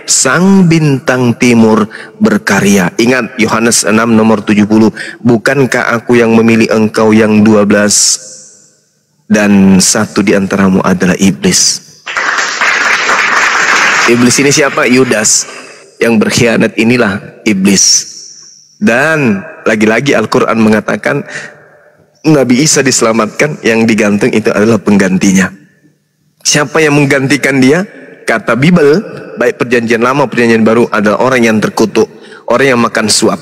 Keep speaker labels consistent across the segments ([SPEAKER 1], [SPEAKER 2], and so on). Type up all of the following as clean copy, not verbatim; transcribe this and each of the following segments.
[SPEAKER 1] sang bintang timur berkarya. Ingat Yohanes 6 nomor 70. Bukankah aku yang memilih engkau yang 12 dan satu di antaramu adalah iblis. Iblis ini siapa? Yudas. Yang berkhianat inilah iblis. Dan lagi-lagi Al-Quran mengatakan Nabi Isa diselamatkan, yang digantung itu adalah penggantinya. Siapa yang menggantikan dia? Kata Bible, baik perjanjian lama perjanjian baru, adalah orang yang terkutuk, orang yang makan suap,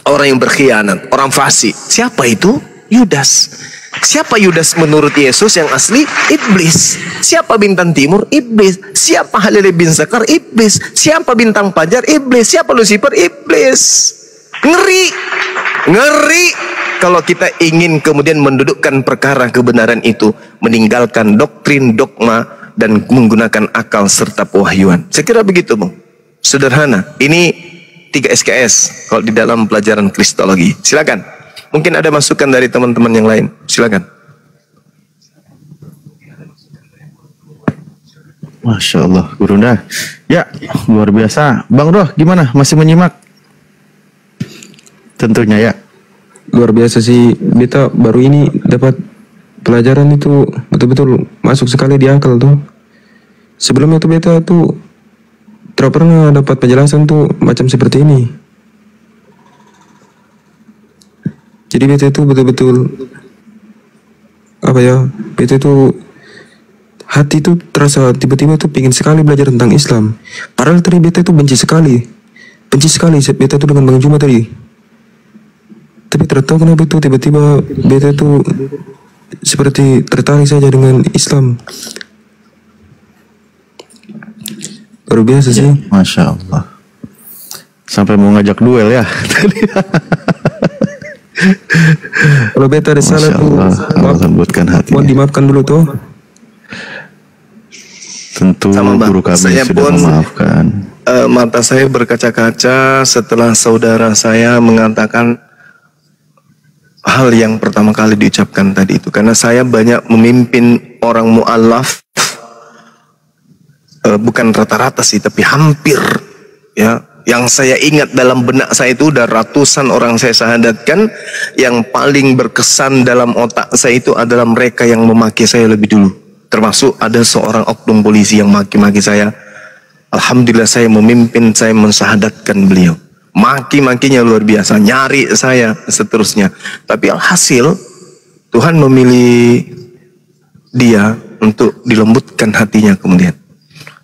[SPEAKER 1] orang yang berkhianat, orang fasik. Siapa itu? Yudas. Siapa Yudas menurut Yesus yang asli? Iblis. Siapa bintang timur? Iblis. Siapa Halil bin Zakar? Iblis. Siapa bintang fajar? Iblis. Siapa Lucifer? Iblis. Ngeri. Ngeri. Kalau kita ingin kemudian mendudukkan perkara kebenaran itu, meninggalkan doktrin, dogma, dan menggunakan akal serta pewahyuan. Saya kira begitu, Bang. Sederhana. Ini 3 SKS kalau di dalam pelajaran Kristologi. Silakan. Mungkin ada masukan dari teman-teman yang lain. Silakan.
[SPEAKER 2] Masya Allah, Gurunda. Ya, luar biasa. Bang Roh, gimana? Masih menyimak? Tentunya ya.
[SPEAKER 3] Luar biasa sih, beta baru ini dapat pelajaran itu betul-betul masuk sekali di akal tuh. Sebelumnya tuh beta tuh tidak pernah dapat penjelasan tuh macam seperti ini. Jadi beta itu betul-betul apa ya? Beta itu hati itu terasa tiba-tiba tuh pingin sekali belajar tentang Islam. Padahal tadi beta itu benci sekali beta itu dengan Bang Juma tadi. Tapi tidak tahu kenapa itu tiba-tiba beta itu seperti tertarik saja dengan Islam. Luar biasa sih.
[SPEAKER 2] Masya Allah. Sampai mau ngajak duel ya.
[SPEAKER 3] Kalau beta ada salah tuh,
[SPEAKER 2] lembutkan hati.
[SPEAKER 3] mohon dimaafkan dulu tuh.
[SPEAKER 2] Tentu guru kami
[SPEAKER 1] saya
[SPEAKER 2] sudah
[SPEAKER 1] pun,
[SPEAKER 2] memaafkan.
[SPEAKER 1] Mata saya berkaca-kaca setelah saudara saya mengatakan hal yang pertama kali diucapkan tadi itu. Karena saya banyak memimpin orang mu'alaf, bukan rata-rata sih, tapi hampir ya. Yang saya ingat dalam benak saya itu udah ratusan orang saya syahadatkan. Yang paling berkesan dalam otak saya itu adalah mereka yang memaki saya lebih dulu. Termasuk ada seorang oknum polisi yang maki-maki saya. Alhamdulillah saya memimpin, saya mensyahadatkan beliau. Maki-makinya luar biasa, nyari saya seterusnya. Tapi alhasil Tuhan memilih dia untuk dilembutkan hatinya kemudian.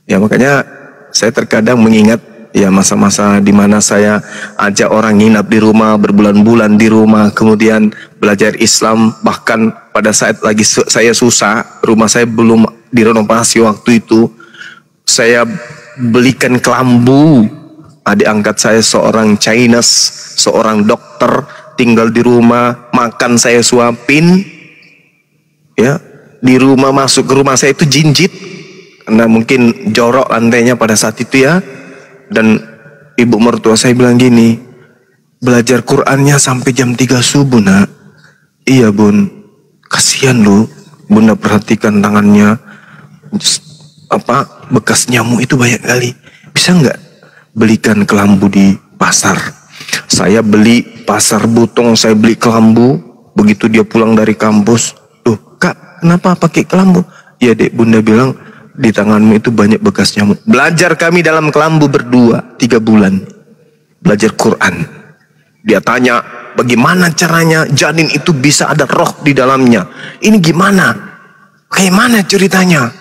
[SPEAKER 1] Ya makanya saya terkadang mengingat ya masa-masa di mana saya ajak orang nginap di rumah berbulan-bulan di rumah, kemudian belajar Islam. Bahkan pada saat lagi saya susah, rumah saya belum direnovasi waktu itu, saya belikan kelambu. Adik angkat saya seorang Chinese, seorang dokter, tinggal di rumah, makan saya suapin. Ya, di rumah, masuk ke rumah saya itu jinjit karena mungkin jorok lantainya pada saat itu ya. Dan ibu mertua saya bilang gini, belajar Qur'annya sampai jam 3 subuh nak. Iya bun, kasihan lu, bunda perhatikan tangannya, apa bekas nyamuk itu banyak kali. Bisa nggak belikan kelambu di pasar? Saya beli pasar Butong, saya beli kelambu. Begitu dia pulang dari kampus, tuh kak kenapa pakai kelambu? Ya dek, bunda bilang di tanganmu itu banyak bekas nyamuk. Belajar kami dalam kelambu berdua 3 bulan belajar Quran. Dia tanya bagaimana caranya janin itu bisa ada roh di dalamnya. Ini gimana? Kayak mana ceritanya?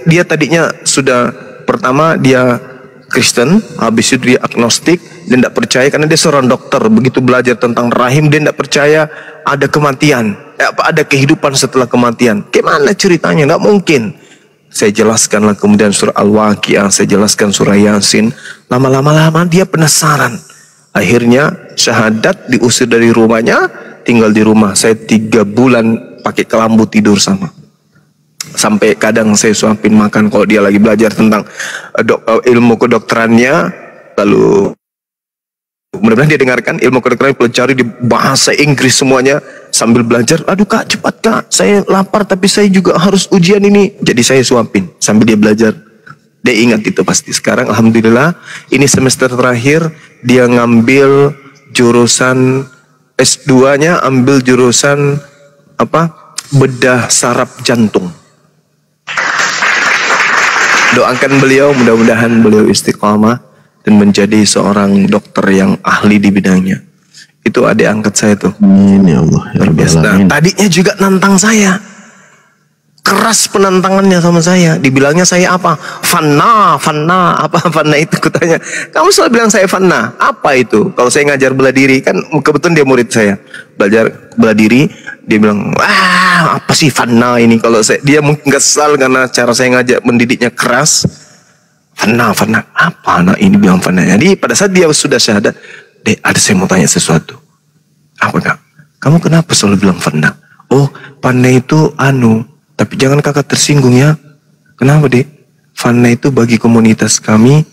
[SPEAKER 1] Dia tadinya sudah, pertama dia Kristen, habis itu dia agnostik, dia tidak percaya karena dia seorang dokter. Begitu belajar tentang rahim, dia tidak percaya ada kematian, ada kehidupan setelah kematian. Gimana ceritanya? Nggak mungkin. Saya jelaskanlah kemudian surah Al-Waqiah, saya jelaskan surah Yasin. Lama-lama dia penasaran. Akhirnya syahadat, diusir dari rumahnya, tinggal di rumah. Saya 3 bulan pakai kelambu tidur sama. Sampai kadang saya suapin makan kalau dia lagi belajar tentang ilmu kedokterannya. Lalu mudah-mudahan dia dengarkan ilmu kedokteran, pelajari di bahasa Inggris semuanya sambil belajar. Aduh kak, cepat kak, saya lapar tapi saya juga harus ujian ini. Jadi saya suapin sambil dia belajar. Dia ingat itu pasti. Sekarang alhamdulillah ini semester terakhir dia ngambil jurusan S2-nya, ambil jurusan bedah saraf jantung. Doakan beliau, mudah-mudahan beliau istiqamah dan menjadi seorang dokter yang ahli di bidangnya. Itu adik angkat saya tuh.
[SPEAKER 2] Amin ya Allah. Ya Rabbal Alamin.
[SPEAKER 1] Tadinya juga nantang saya. Keras penantangannya sama saya. Dibilangnya saya apa? Fanna. Apa fanna itu? Kutanya, kamu selalu bilang saya fanna. Apa itu? Kalau saya ngajar bela diri, kan kebetulan dia murid saya. Belajar bela diri, dia bilang, wah apa sih fanna ini? Kalau dia mungkin kesal karena cara saya ngajak mendidiknya keras. Fanna. Apa anak ini bilang fanna? Jadi pada saat dia sudah syahadat, Dek, ada saya mau tanya sesuatu. Apa kak? Kamu kenapa selalu bilang fanna? Oh, fanna itu tapi jangan kakak tersinggung ya. Kenapa dek? Fanna itu bagi komunitas kami,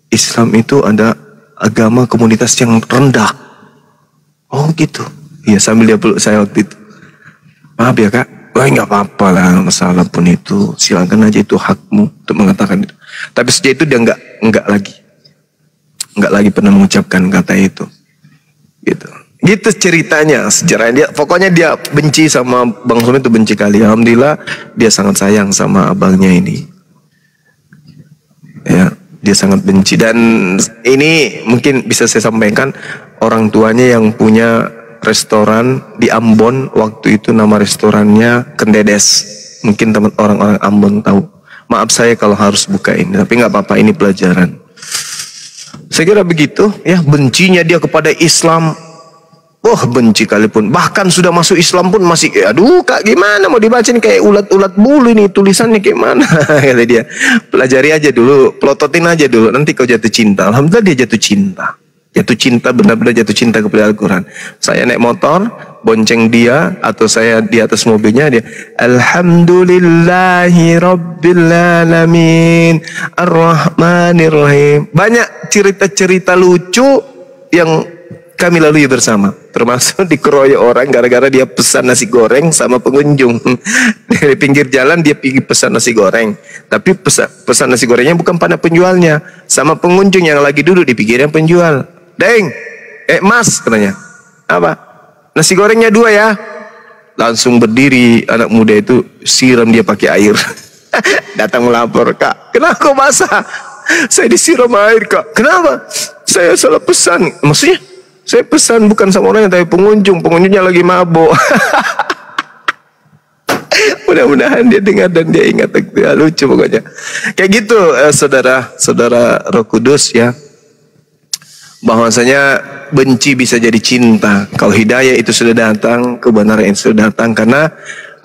[SPEAKER 1] Islam itu ada agama komunitas yang rendah. Oh gitu. Iya, sambil dia peluk saya waktu itu. Maaf ya kak. Wah nggak apa-apa lah, masalah pun itu. Silakan aja, itu hakmu untuk mengatakan itu. Tapi sejak itu dia nggak lagi pernah mengucapkan kata itu. Gitu ceritanya, sejarahnya. Dia pokoknya dia benci sama Bang Sumi, itu benci kali. Alhamdulillah dia sangat sayang sama abangnya ini. Ya, dia sangat benci. Dan ini mungkin bisa saya sampaikan, orang tuanya yang punya restoran di Ambon waktu itu, nama restorannya Kendedes. Mungkin teman orang-orang Ambon tahu. Maaf saya kalau harus buka ini, tapi nggak apa-apa, ini pelajaran. Saya kira begitu ya, bencinya dia kepada Islam. Wah, benci kali pun. Bahkan sudah masuk Islam pun masih, aduh kak gimana mau dibacain kayak ulat-ulat bulu ini, tulisannya kayak mana? Kata dia, pelajari aja dulu, pelototin aja dulu, nanti kau jatuh cinta. Alhamdulillah dia jatuh cinta. Jatuh cinta, benar-benar jatuh cinta kepada Al-Quran. Saya naik motor, bonceng dia, atau saya di atas mobilnya, dia Alhamdulillahi Rabbil Alamin Ar-Rahmanir-Rahim. Banyak cerita-cerita lucu yang kami lalui bersama, termasuk dikeroyok orang gara-gara dia pesan nasi goreng sama pengunjung. Dari pinggir jalan dia pergi pesan nasi goreng, tapi pesan nasi gorengnya bukan pada penjualnya, sama pengunjung yang lagi duduk di pinggirnya penjual. Deng, mas katanya, apa? Nasi gorengnya 2 ya. Langsung berdiri anak muda itu, siram dia pakai air. Datang melapor, kak, kenapa kau basah? Saya disiram air kak. Kenapa? Saya salah pesan. Maksudnya? Saya pesan bukan sama orangnya tapi pengunjungnya lagi mabuk. Mudah-mudahan dia dengar dan dia ingat. Lucu pokoknya. Kayak gitu saudara Roh Kudus ya. Bahwasanya benci bisa jadi cinta. Kalau hidayah itu sudah datang, kebenaran itu sudah datang, karena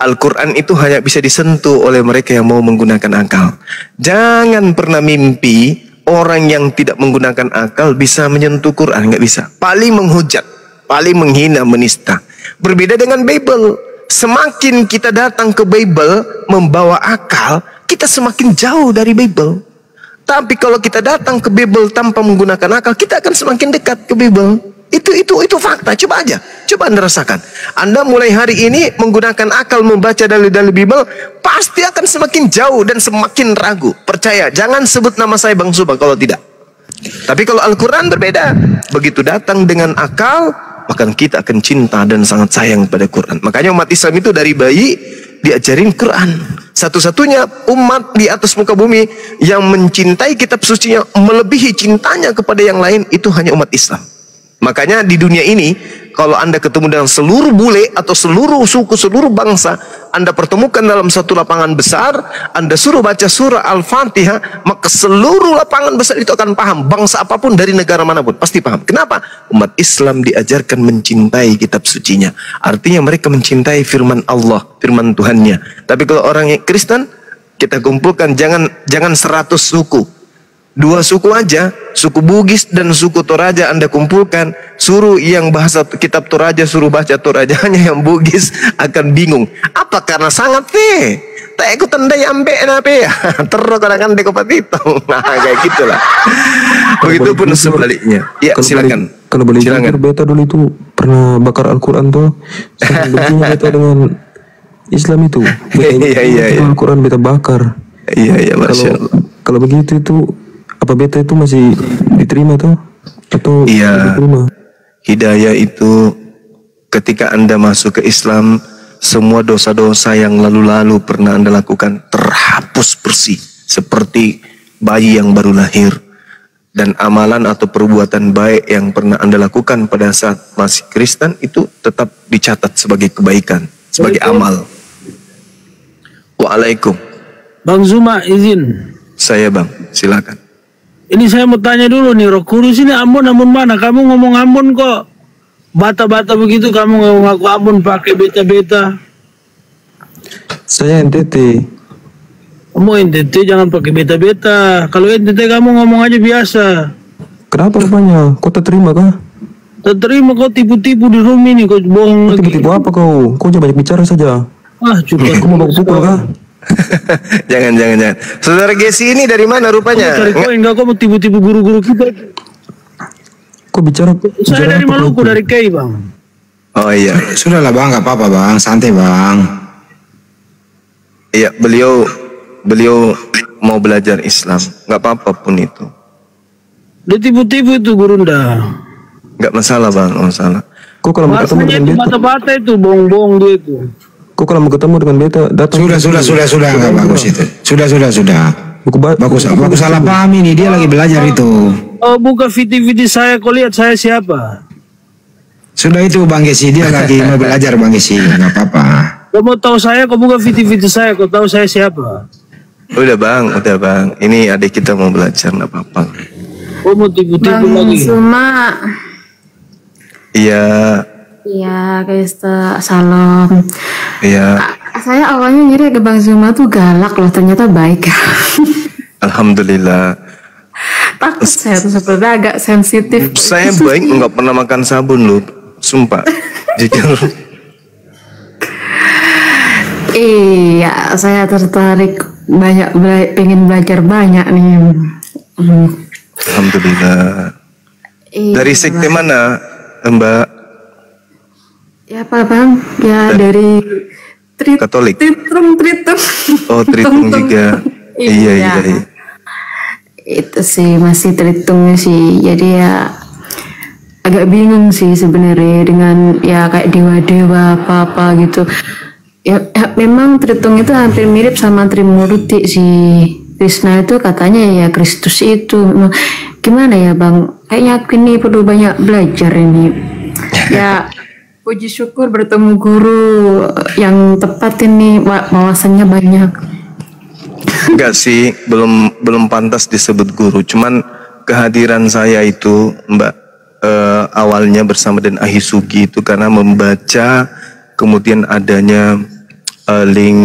[SPEAKER 1] Al-Quran itu hanya bisa disentuh oleh mereka yang mau menggunakan akal. Jangan pernah mimpi orang yang tidak menggunakan akal bisa menyentuh Quran, nggak bisa. Paling menghujat, paling menghina, menista. Berbeda dengan Bible. Semakin kita datang ke Bible membawa akal, kita semakin jauh dari Bible. Tapi kalau kita datang ke Bible tanpa menggunakan akal, kita akan semakin dekat ke Bible. Itu fakta. Coba aja, coba Anda rasakan. Anda mulai hari ini menggunakan akal membaca dalil-dalil Bible, pasti akan semakin jauh dan semakin ragu. Percaya, jangan sebut nama saya Bang Subah kalau tidak. Tapi kalau Al-Quran berbeda. Begitu datang dengan akal, maka kita akan cinta dan sangat sayang pada Quran. Makanya umat Islam itu dari bayi diajarin Quran. Satu-satunya umat di atas muka bumi yang mencintai kitab sucinya melebihi cintanya kepada yang lain, itu hanya umat Islam. Makanya di dunia ini, kalau Anda ketemu dengan seluruh bule atau seluruh suku, seluruh bangsa, Anda pertemukan dalam satu lapangan besar, Anda suruh baca surah Al-Fatihah, maka seluruh lapangan besar itu akan paham. Bangsa apapun dari negara manapun pasti paham. Kenapa? Umat Islam diajarkan mencintai kitab sucinya. Artinya mereka mencintai firman Allah, firman Tuhannya. Tapi kalau orang Kristen, kita kumpulkan jangan 100 suku. 2 suku aja, suku Bugis dan suku Toraja Anda kumpulkan, suruh yang bahasa kitab Toraja suruh baca Torajanya, yang Bugis akan bingung. Apa? Karena sangat tak ikut tandai ambek nape ya. Terus kadang deko patito. Nah, kayak gitulah. Begitupun sebaliknya. Ya, silakan.
[SPEAKER 3] Kalau boleh jujur, beta dulu itu pernah bakar Al-Quran tuh. Bencinya beta dengan Islam itu. Iya.
[SPEAKER 1] Al-Quran
[SPEAKER 3] beta bakar.
[SPEAKER 1] Iya, Masya Allah.
[SPEAKER 3] Kalau begitu itu apa beta itu masih diterima tuh atau
[SPEAKER 1] Iya.
[SPEAKER 3] diterima?
[SPEAKER 1] Hidayah itu ketika Anda masuk ke Islam, semua dosa-dosa yang lalu-lalu pernah Anda lakukan terhapus bersih seperti bayi yang baru lahir. Dan amalan atau perbuatan baik yang pernah Anda lakukan pada saat masih Kristen itu tetap dicatat sebagai kebaikan, sebagai amal. Waalaikum.
[SPEAKER 4] Bang Zuma izin.
[SPEAKER 1] Saya Bang, silakan.
[SPEAKER 4] Ini saya mau tanya dulu nih, Roh Kudus ini Ambon mana? Kamu ngomong Ambon kok bata-bata begitu, kamu ngaku Ambon pakai beta-beta.
[SPEAKER 3] Saya NTT.
[SPEAKER 4] Kamu NTT jangan pakai beta-beta. Kalau NTT kamu ngomong aja biasa.
[SPEAKER 3] Kenapa rupanya? Kau tak terima kah?
[SPEAKER 4] Tak terima kau tipu-tipu di room ini, kau bohong lagi.
[SPEAKER 3] Tiba-tiba apa kau? Kau jangan banyak bicara saja.
[SPEAKER 4] Coba.
[SPEAKER 3] Kau mau baku pukul kah?
[SPEAKER 1] jangan. Saudara Gesi ini dari mana rupanya?
[SPEAKER 4] Cari koin enggak, kau mau tipu-tipu guru-guru kita.
[SPEAKER 3] Kau bicara
[SPEAKER 4] Saya dari
[SPEAKER 3] apa
[SPEAKER 4] Maluku,
[SPEAKER 3] kau?
[SPEAKER 4] dari Kei, Bang.
[SPEAKER 1] Oh iya.
[SPEAKER 5] Sudahlah bang, nggak apa-apa bang, santai bang.
[SPEAKER 1] Iya, beliau mau belajar Islam, nggak apa-apa pun itu,
[SPEAKER 4] Dia tipu-tipu itu Gurunda.
[SPEAKER 1] nggak masalah Bang, nggak masalah.
[SPEAKER 3] Kau kalau mau ketemu
[SPEAKER 4] Masanya
[SPEAKER 3] dengan
[SPEAKER 4] itu
[SPEAKER 3] beta,
[SPEAKER 4] bata-bata itu, bohong-bohong dia itu.
[SPEAKER 3] kau kalau mau ketemu dengan beta datang.
[SPEAKER 5] Sudah, nggak bagus itu. Sudah. Bagus, salah paham ini, dia lagi belajar itu.
[SPEAKER 4] Oh, buka video saya, kau lihat saya siapa?
[SPEAKER 5] Sudah itu Bang Gesi, dia lagi mau belajar Bang Gesi, nggak apa-apa.
[SPEAKER 4] Kau mau tahu saya, kau buka video saya, kau tahu saya siapa?
[SPEAKER 1] Udah Bang. Ini adik kita mau belajar, nggak apa-apa.
[SPEAKER 4] Kau mau tipu-tipu
[SPEAKER 6] Bang
[SPEAKER 4] lagi?
[SPEAKER 6] Zuma.
[SPEAKER 1] Iya,
[SPEAKER 6] Iya, Krista, salam.
[SPEAKER 1] iya.
[SPEAKER 6] Saya awalnya ngira ke Bang Zuma tuh galak loh, ternyata baik.
[SPEAKER 1] Alhamdulillah.
[SPEAKER 6] Takut saya tuh seperti agak sensitif.
[SPEAKER 1] Saya baik, nggak pernah makan sabun loh, sumpah. Jujur.
[SPEAKER 6] Iya, saya tertarik pengen belajar banyak nih.
[SPEAKER 1] Alhamdulillah.
[SPEAKER 6] Iya,
[SPEAKER 1] Dari sekte
[SPEAKER 6] Bang.
[SPEAKER 1] mana, Mbak?
[SPEAKER 6] Ya Pak Bang, ya dari
[SPEAKER 1] Katolik.
[SPEAKER 6] Tritum.
[SPEAKER 1] Oh, Tritum juga. Iya.
[SPEAKER 6] Itu sih masih Tritungnya sih. Jadi ya agak bingung sih sebenarnya dengan ya kayak dewa-dewa apa-apa gitu. Ya, memang Tritung itu hampir mirip sama Trimurti sih. Krishna itu katanya ya Kristus itu. Gimana ya Bang? Kayaknya aku ini perlu banyak belajar ini. Ya puji syukur bertemu guru yang tepat ini, wawasannya banyak.
[SPEAKER 1] Enggak sih, belum pantas disebut guru. Cuman kehadiran saya itu, Mbak, awalnya bersama dengan Ahisugi itu karena membaca, kemudian adanya link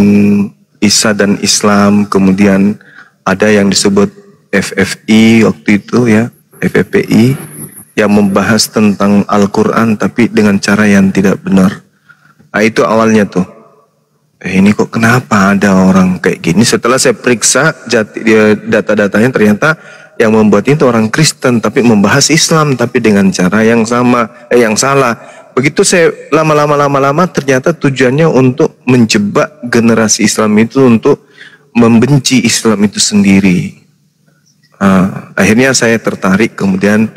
[SPEAKER 1] Isa dan Islam, kemudian ada yang disebut FFI waktu itu ya, FFPI, yang membahas tentang Al-Quran tapi dengan cara yang tidak benar. Nah itu awalnya tuh. Ini kok kenapa ada orang kayak gini? Setelah saya periksa data-datanya, ternyata yang membuat itu orang Kristen tapi membahas Islam tapi dengan cara yang yang salah. Begitu saya lama-lama ternyata tujuannya untuk menjebak generasi Islam itu untuk membenci Islam itu sendiri. Akhirnya saya tertarik kemudian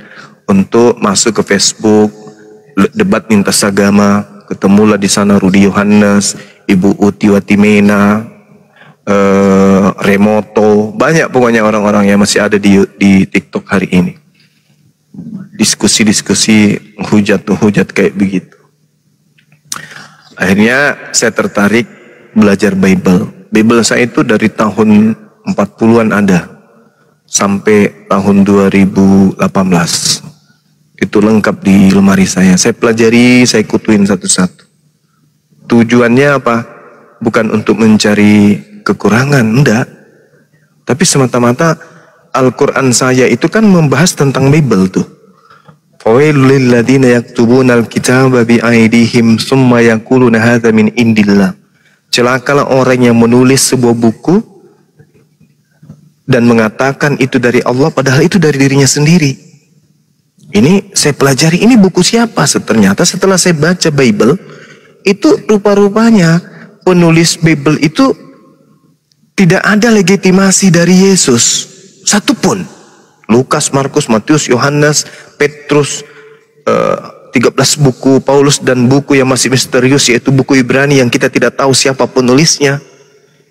[SPEAKER 1] untuk masuk ke Facebook, debat lintas agama, ketemulah di sana Rudi Yohanes, Ibu Uti Watimena, Remoto, banyak pokoknya orang-orang yang masih ada di TikTok hari ini. Diskusi hujat kayak begitu. Akhirnya saya tertarik belajar Bible. Bible saya itu dari tahun 40-an ada sampai tahun 2018. Itu lengkap di lemari saya. Saya pelajari, saya kutuin satu-satu. Tujuannya apa? Bukan untuk mencari kekurangan, enggak. Tapi semata-mata Al-Quran saya itu kan membahas tentang Bible tuh. Fawailul lilladzina yaktubuna al-kitaba bi'aidihim summa yaquluna hadza min indillah. Celakalah orang yang menulis sebuah buku dan mengatakan itu dari Allah padahal itu dari dirinya sendiri. Ini saya pelajari, ini buku siapa? Ternyata setelah saya baca Bible, itu rupa-rupanya penulis Bible itu tidak ada legitimasi dari Yesus. Satu pun. Lukas, Markus, Matius, Yohanes, Petrus, 13 buku Paulus dan buku yang masih misterius yaitu buku Ibrani yang kita tidak tahu siapa penulisnya.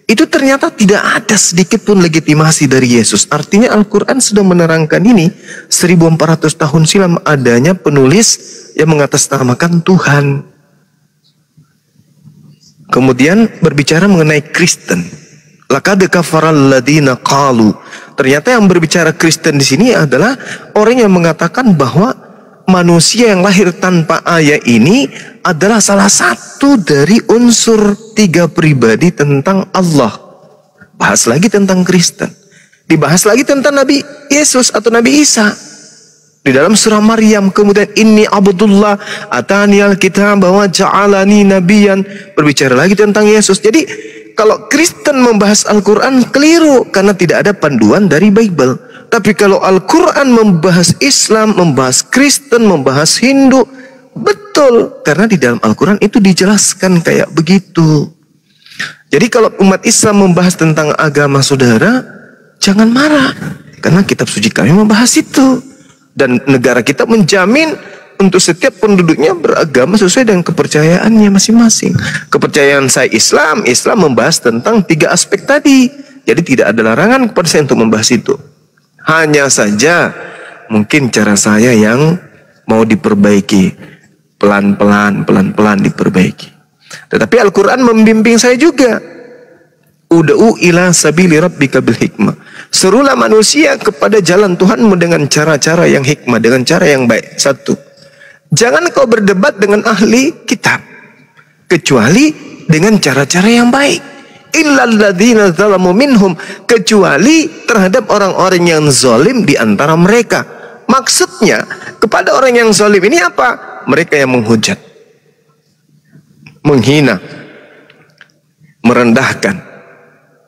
[SPEAKER 1] Itu ternyata tidak ada sedikit pun legitimasi dari Yesus. Artinya Al-Quran sudah menerangkan ini 1400 tahun silam adanya penulis yang mengatasnamakan Tuhan. Kemudian berbicara mengenai Kristen. Laqad kafaral ladzina qalu. Ternyata yang berbicara Kristen di sini adalah orang yang mengatakan bahwa manusia yang lahir tanpa ayah ini adalah salah satu dari unsur 3 pribadi tentang Allah. Bahas lagi tentang Kristen. Dibahas lagi tentang Nabi Yesus atau Nabi Isa. Di dalam surah Maryam kemudian inni abdullah ataniyal kitab wa ja'alani nabiyan. Berbicara lagi tentang Yesus. Jadi kalau Kristen membahas Al-Quran keliru karena tidak ada panduan dari Bible. Tapi kalau Al-Quran membahas Islam, membahas Kristen, membahas Hindu, betul. Karena di dalam Al-Quran itu dijelaskan kayak begitu. Jadi kalau umat Islam membahas tentang agama saudara, jangan marah. Karena kitab suci kami membahas itu. Dan negara kita menjamin untuk setiap penduduknya beragama sesuai dengan kepercayaannya masing-masing. Kepercayaan saya Islam, Islam membahas tentang 3 aspek tadi. Jadi tidak ada larangan kepada saya untuk membahas itu. Hanya saja mungkin cara saya yang mau diperbaiki. Pelan-pelan diperbaiki. Tetapi Al-Quran membimbing saya juga. Ud'u ila sabili rabbika bil hikmah. Serulah manusia kepada jalan Tuhanmu dengan cara-cara yang hikmah, dengan cara yang baik. 1. Jangan kau berdebat dengan ahli kitab kecuali dengan cara-cara yang baik. Illalladzina zalamu minhum, kecuali terhadap orang-orang yang zalim di antara mereka. Maksudnya kepada orang yang zalim ini apa? Mereka yang menghujat, menghina, merendahkan,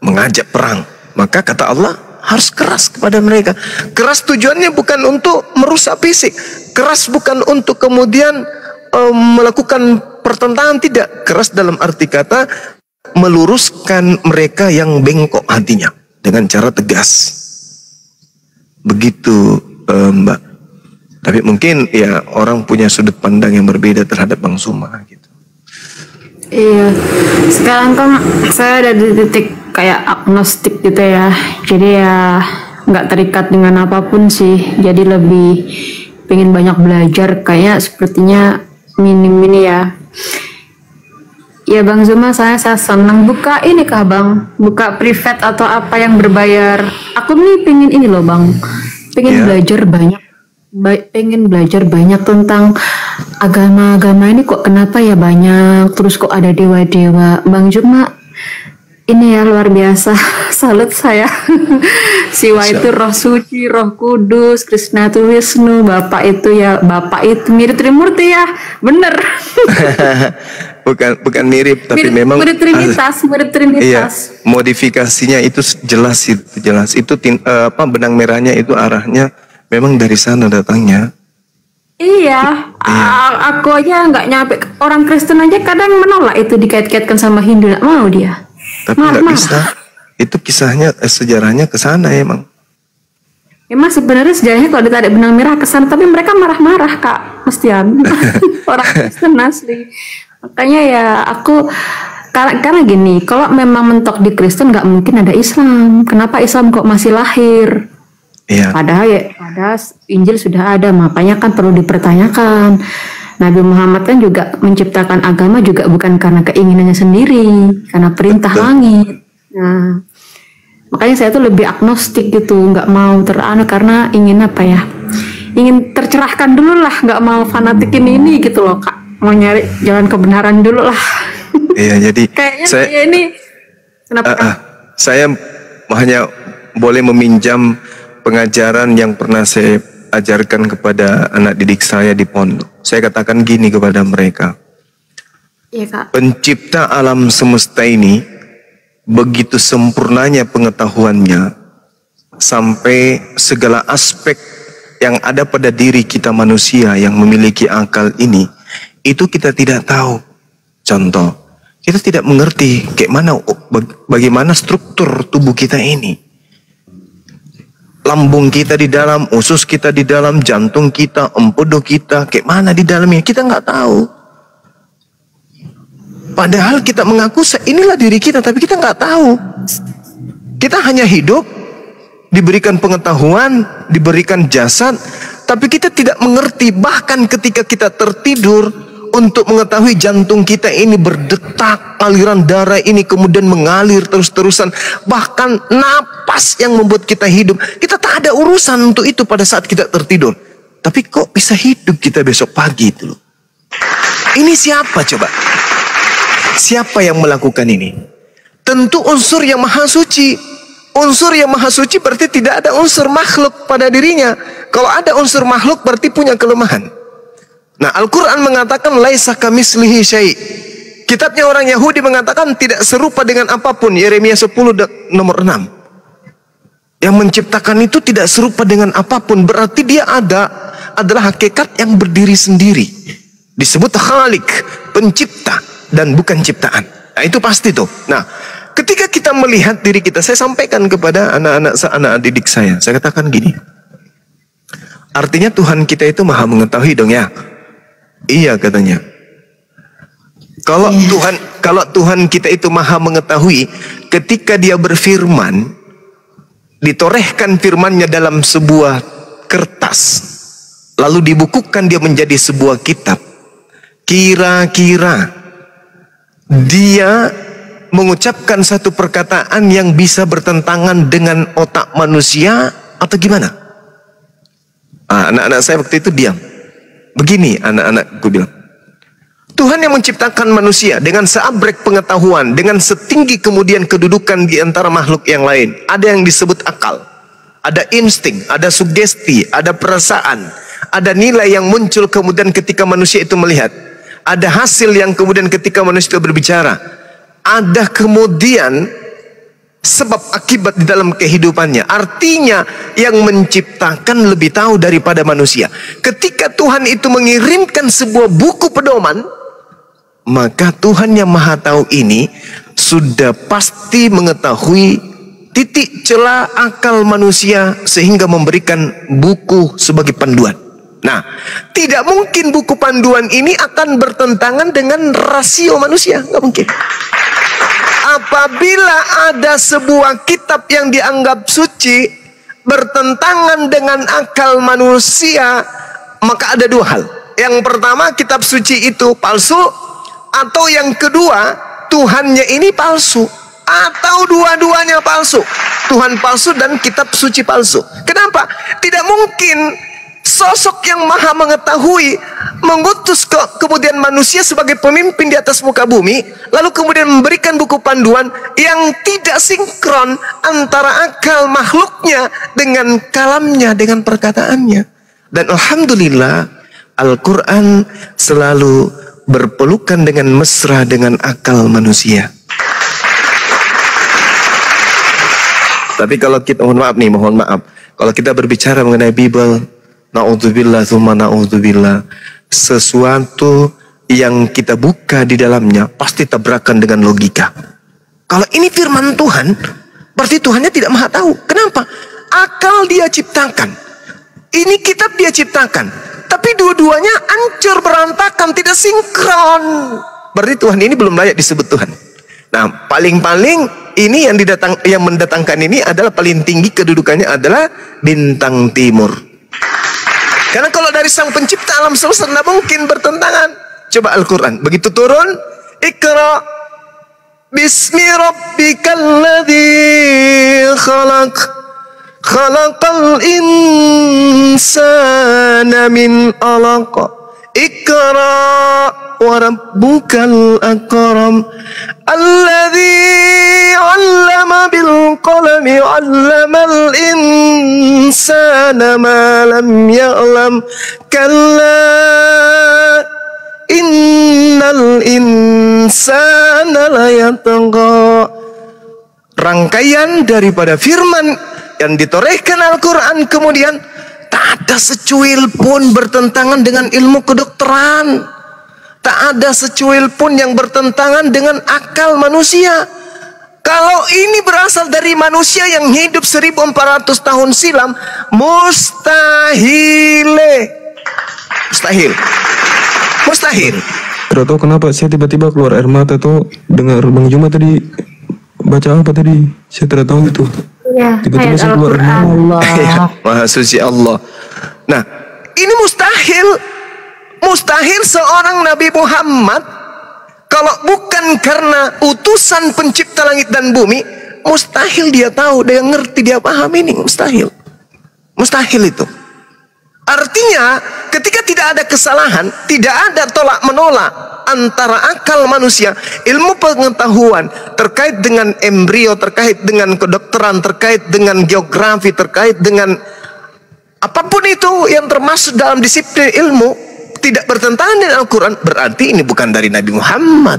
[SPEAKER 1] mengajak perang. Maka kata Allah harus keras kepada mereka. Keras tujuannya bukan untuk merusak fisik. Keras bukan untuk kemudian melakukan pertentangan, tidak. Keras dalam arti kata meluruskan mereka yang bengkok hatinya dengan cara tegas. Begitu Mbak. Tapi mungkin ya orang punya sudut pandang yang berbeda terhadap Bang Suma gitu.
[SPEAKER 6] Iya, sekarang kan saya ada di titik kayak agnostik gitu ya. Jadi ya nggak terikat dengan apapun sih. Jadi lebih pengen banyak belajar. Kayak sepertinya minim ini ya. Ya Bang Zuma, saya senang buka ini kah Bang? Buka privat atau apa yang berbayar. Aku nih pengen ini loh Bang. Pengen belajar banyak. Pengen belajar banyak tentang agama-agama ini, kok kenapa ya banyak, terus kok ada dewa-dewa. Bang Zuma ini ya luar biasa. Salut saya. Siwa itu roh suci, roh kudus, Krishna itu Wisnu, Bapak itu mirip Trimurti ya. Bener. bukan mirip tapi memang mirip Trinitas. Iya, modifikasinya itu jelas itu benang merahnya itu arahnya memang dari sana datangnya. Iya. Aku aja nggak nyampe. Orang Kristen aja kadang menolak itu dikait-kaitkan sama Hindu, nggak mau dia.
[SPEAKER 1] Tapi nggak bisa. Itu kisahnya sejarahnya ke sana emang.
[SPEAKER 6] Emang sebenarnya sejarahnya kalau ditarik benang merah ke sana, tapi mereka marah-marah Kak Mustian. Orang Kristen asli. Makanya ya aku karena gini, kalau memang mentok di Kristen nggak mungkin ada Islam. Kenapa Islam kok masih lahir?
[SPEAKER 1] Iya.
[SPEAKER 6] Padahal Injil sudah ada, makanya kan perlu dipertanyakan. Nabi Muhammad kan juga menciptakan agama juga bukan karena keinginannya sendiri, karena perintah langit. Nah, makanya saya tuh lebih agnostik gitu, nggak mau karena ingin apa ya? Ingin tercerahkan dulu lah, nggak mau fanatikin ini gitu loh Kak. Mau nyari jalan kebenaran dulu lah.
[SPEAKER 1] Iya, jadi
[SPEAKER 6] kayaknya saya ini kenapa?
[SPEAKER 1] Saya hanya boleh meminjam pengajaran yang pernah saya ajarkan kepada anak didik saya di pondok. Saya katakan gini kepada mereka.
[SPEAKER 6] Iya Kak.
[SPEAKER 1] Pencipta alam semesta ini begitu sempurnanya pengetahuannya sampai segala aspek yang ada pada diri kita manusia yang memiliki akal ini, itu kita tidak tahu. Contoh, kita tidak mengerti bagaimana struktur tubuh kita ini. Lambung kita di dalam, usus kita di dalam, jantung kita, empedu kita, kayak mana di dalamnya, kita nggak tahu. Padahal kita mengaku inilah diri kita, tapi kita nggak tahu. Kita hanya hidup, diberikan pengetahuan, diberikan jasad, tapi kita tidak mengerti. Bahkan ketika kita tertidur, untuk mengetahui jantung kita ini berdetak, aliran darah ini kemudian mengalir terus-terusan, bahkan napas yang membuat kita hidup, kita tak ada urusan untuk itu pada saat kita tertidur. Tapi kok bisa hidup kita besok pagi itu loh. Ini siapa coba? Siapa yang melakukan ini? Tentu unsur yang maha suci. Unsur yang maha suci berarti tidak ada unsur makhluk pada dirinya. Kalau ada unsur makhluk berarti punya kelemahan. Nah, Al-Quran mengatakan laisa kamislihi syai'. Kitabnya orang Yahudi mengatakan tidak serupa dengan apapun. Yeremia 10 nomor 6. Yang menciptakan itu tidak serupa dengan apapun. Berarti dia adalah hakikat yang berdiri sendiri. Disebut khalik, pencipta, dan bukan ciptaan. Nah, itu pasti tuh. Nah, ketika kita melihat diri kita, saya sampaikan kepada anak didik saya katakan gini. Artinya Tuhan kita itu maha mengetahui dong ya. Iya katanya. Kalau Tuhan kita itu maha mengetahui, ketika dia berfirman, ditorehkan firmannya dalam sebuah kertas, lalu dibukukan dia menjadi sebuah kitab. Kira-kira dia mengucapkan satu perkataan yang bisa bertentangan dengan otak manusia atau gimana? Anak-anak saya waktu itu diam. Begini anak-anakku bilang, Tuhan yang menciptakan manusia dengan seabrek pengetahuan, dengan setinggi kemudian kedudukan di antara makhluk yang lain. Ada yang disebut akal, ada insting, ada sugesti, ada perasaan, ada nilai yang muncul kemudian ketika manusia itu melihat, ada hasil yang kemudian ketika manusia itu berbicara, ada kemudian sebab akibat di dalam kehidupannya. Artinya yang menciptakan lebih tahu daripada manusia. Ketika Tuhan itu mengirimkan sebuah buku pedoman, maka Tuhan yang maha tahu ini sudah pasti mengetahui titik celah akal manusia sehingga memberikan buku sebagai panduan. Nah, tidak mungkin buku panduan ini akan bertentangan dengan rasio manusia, nggak mungkin. Apabila ada sebuah kitab yang dianggap suci bertentangan dengan akal manusia, maka ada dua hal. Yang pertama, kitab suci itu palsu, atau yang kedua, Tuhannya ini palsu, atau dua-duanya palsu. Tuhan palsu dan kitab suci palsu. Kenapa? Tidak mungkin sosok yang maha mengetahui mengutus kemudian manusia sebagai pemimpin di atas muka bumi, lalu kemudian memberikan buku panduan yang tidak sinkron antara akal makhluknya dengan kalamnya, dengan perkataannya. Dan alhamdulillah Al-Quran selalu berpelukan dengan mesra dengan akal manusia. Tapi kalau kita, mohon maaf, kalau kita berbicara mengenai Bible, na'udzubillah tsumma na'udzubillah, sesuatu yang kita buka di dalamnya pasti tabrakan dengan logika. Kalau ini firman Tuhan, berarti Tuhannya tidak maha tahu. Kenapa? Akal dia ciptakan, ini kitab dia ciptakan, tapi dua-duanya hancur berantakan, tidak sinkron. Berarti Tuhan ini belum layak disebut Tuhan. Nah, paling-paling ini yang mendatangkan ini adalah paling tinggi kedudukannya adalah bintang timur. Karena kalau dari sang pencipta alam semesta tidak mungkin bertentangan. Coba Al-Quran begitu turun, Iqra bismi rabbikal ladzi khalaq, khalaqal insana min alaq, Iqra wa rabbukal akram, alladzi 'allama bil qalami 'allamal insana ma lam ya'lam, kalla innal insana la yatagha. Rangkaian daripada firman yang ditorehkan Al-Quran kemudian tak ada secuil pun bertentangan dengan ilmu kedokteran. Tak ada secuil pun yang bertentangan dengan akal manusia. Kalau ini berasal dari manusia yang hidup 1400 tahun silam, mustahil. Mustahil. Mustahil.
[SPEAKER 3] Tidak tahu kenapa saya tiba-tiba keluar air mata tuh dengar Bang Juma tadi baca apa tadi? Saya tidak tahu itu.
[SPEAKER 6] Ya,
[SPEAKER 3] Tiba-tiba saya keluar air mata.
[SPEAKER 6] Allah.
[SPEAKER 1] Maha suci Allah. Nah, ini mustahil. Mustahil seorang Nabi Muhammad, kalau bukan karena utusan pencipta langit dan bumi, mustahil dia tahu, dia ngerti, dia paham ini. Mustahil. Mustahil itu. Artinya, ketika tidak ada kesalahan, tidak ada tolak menolak antara akal manusia, ilmu pengetahuan terkait dengan embrio, terkait dengan kedokteran, terkait dengan geografi, terkait dengan apapun itu yang termasuk dalam disiplin ilmu, tidak bertentangan dengan Al-Quran, berarti ini bukan dari Nabi Muhammad.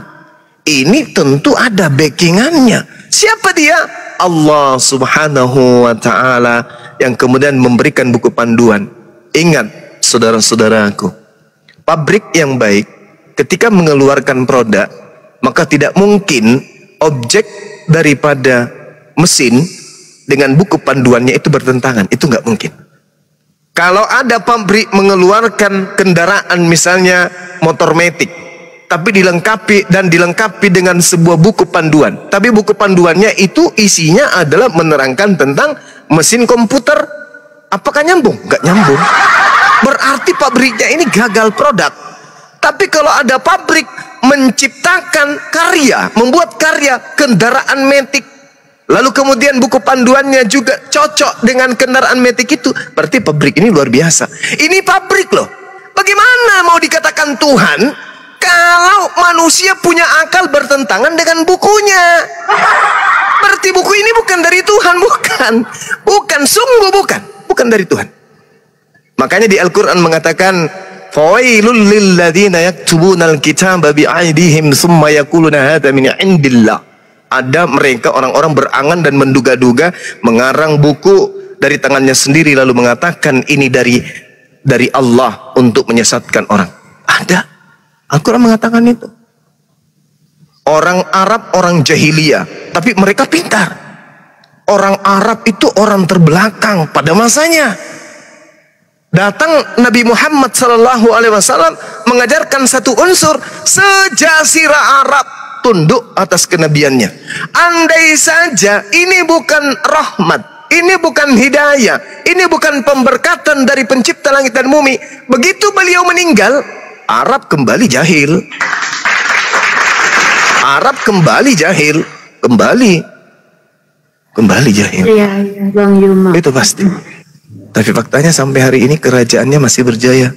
[SPEAKER 1] Ini tentu ada backingannya. Siapa dia? Allah Subhanahu wa ta'ala yang kemudian memberikan buku panduan. Ingat, saudara-saudaraku, pabrik yang baik ketika mengeluarkan produk, maka tidak mungkin objek daripada mesin dengan buku panduannya itu bertentangan. Itu nggak mungkin. Kalau ada pabrik mengeluarkan kendaraan misalnya motor metik, tapi dilengkapi dengan sebuah buku panduan, tapi buku panduannya itu isinya adalah menerangkan tentang mesin komputer, apakah nyambung? Nggak nyambung. Berarti pabriknya ini gagal produk. Tapi kalau ada pabrik menciptakan karya, membuat karya kendaraan metik, lalu kemudian buku panduannya juga cocok dengan kendaraan metik itu, berarti pabrik ini luar biasa. Ini pabrik loh. Bagaimana mau dikatakan Tuhan kalau manusia punya akal bertentangan dengan bukunya? Berarti buku ini bukan dari Tuhan, bukan. Bukan, sungguh bukan. Bukan dari Tuhan. Makanya di Al-Quran mengatakan, fawailul lilladzina yaktubunal kitaba bi'aidihim summa yaquluna hadza min indillah. Ada mereka orang-orang berangan dan menduga-duga, mengarang buku dari tangannya sendiri lalu mengatakan ini dari Allah untuk menyesatkan orang. Ada. Al-Quran mengatakan itu. Orang Arab, orang jahiliyah, tapi mereka pintar. Orang Arab itu orang terbelakang pada masanya. Datang Nabi Muhammad SAW mengajarkan satu unsur, sejazirah Arab tunduk atas kenabiannya. Andai saja ini bukan rahmat, ini bukan hidayah, ini bukan pemberkatan dari pencipta langit dan bumi, begitu beliau meninggal, Arab kembali jahil. Arab kembali jahil, kembali jahil.
[SPEAKER 6] Iya, Bang Juma.
[SPEAKER 1] Itu pasti. Tapi faktanya sampai hari ini kerajaannya masih berjaya.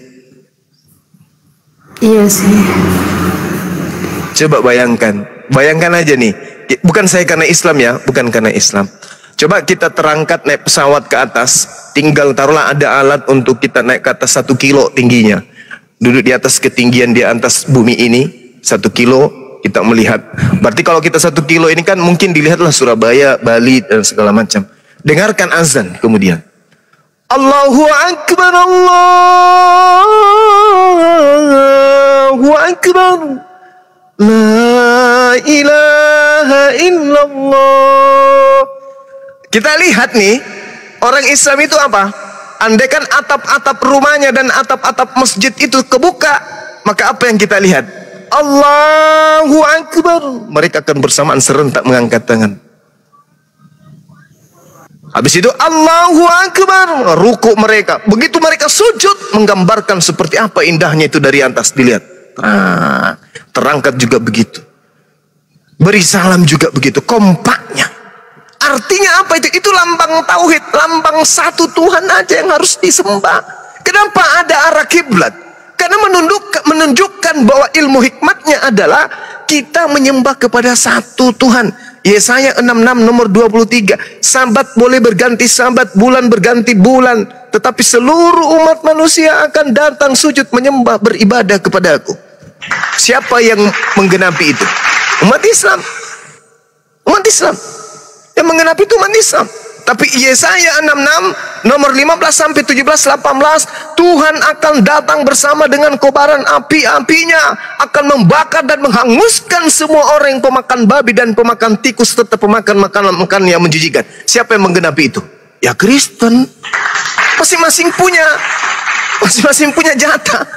[SPEAKER 6] Iya sih.
[SPEAKER 1] Coba bayangkan aja nih. Bukan saya karena Islam ya, bukan karena Islam. Coba kita terangkat naik pesawat ke atas, tinggal taruhlah ada alat untuk kita naik ke atas 1 kilo tingginya. Duduk di atas ketinggian di atas bumi ini 1 kilo. Kita melihat, berarti kalau kita 1 kilo ini kan mungkin dilihatlah Surabaya, Bali dan segala macam. Dengarkan azan kemudian. Allahu Akbar, Allahu Akbar, La ilaha illallah. Kita lihat nih, orang Islam itu apa? Andaikan atap-atap rumahnya dan atap-atap masjid itu kebuka, maka apa yang kita lihat? Allahu Akbar. Mereka akan bersamaan serentak mengangkat tangan. Habis itu Allahu Akbar, ruku mereka. Begitu mereka sujud, menggambarkan seperti apa indahnya itu dari atas. Dilihat, terangkat juga begitu. Beri salam juga begitu, kompaknya. Artinya apa itu? Itu lambang tauhid, lambang satu Tuhan aja yang harus disembah. Kenapa ada arah kiblat? Karena menunjukkan bahwa ilmu hikmatnya adalah kita menyembah kepada satu Tuhan. Yesaya 66 nomor 23. Sabat boleh berganti sabat, bulan berganti bulan, tetapi seluruh umat manusia akan datang sujud menyembah beribadah kepada Aku. Siapa yang menggenapi itu? Umat Islam. Umat Islam. Yang menggenapi itu umat Islam. Tapi Yesaya 66 nomor 15 sampai 17 18, Tuhan akan datang bersama dengan kobaran api-apinya, akan membakar dan menghanguskan semua orang yang pemakan babi dan pemakan tikus serta pemakan makanan yang menjijikan. Siapa yang menggenapi itu? Ya Kristen. Masing-masing punya jatah.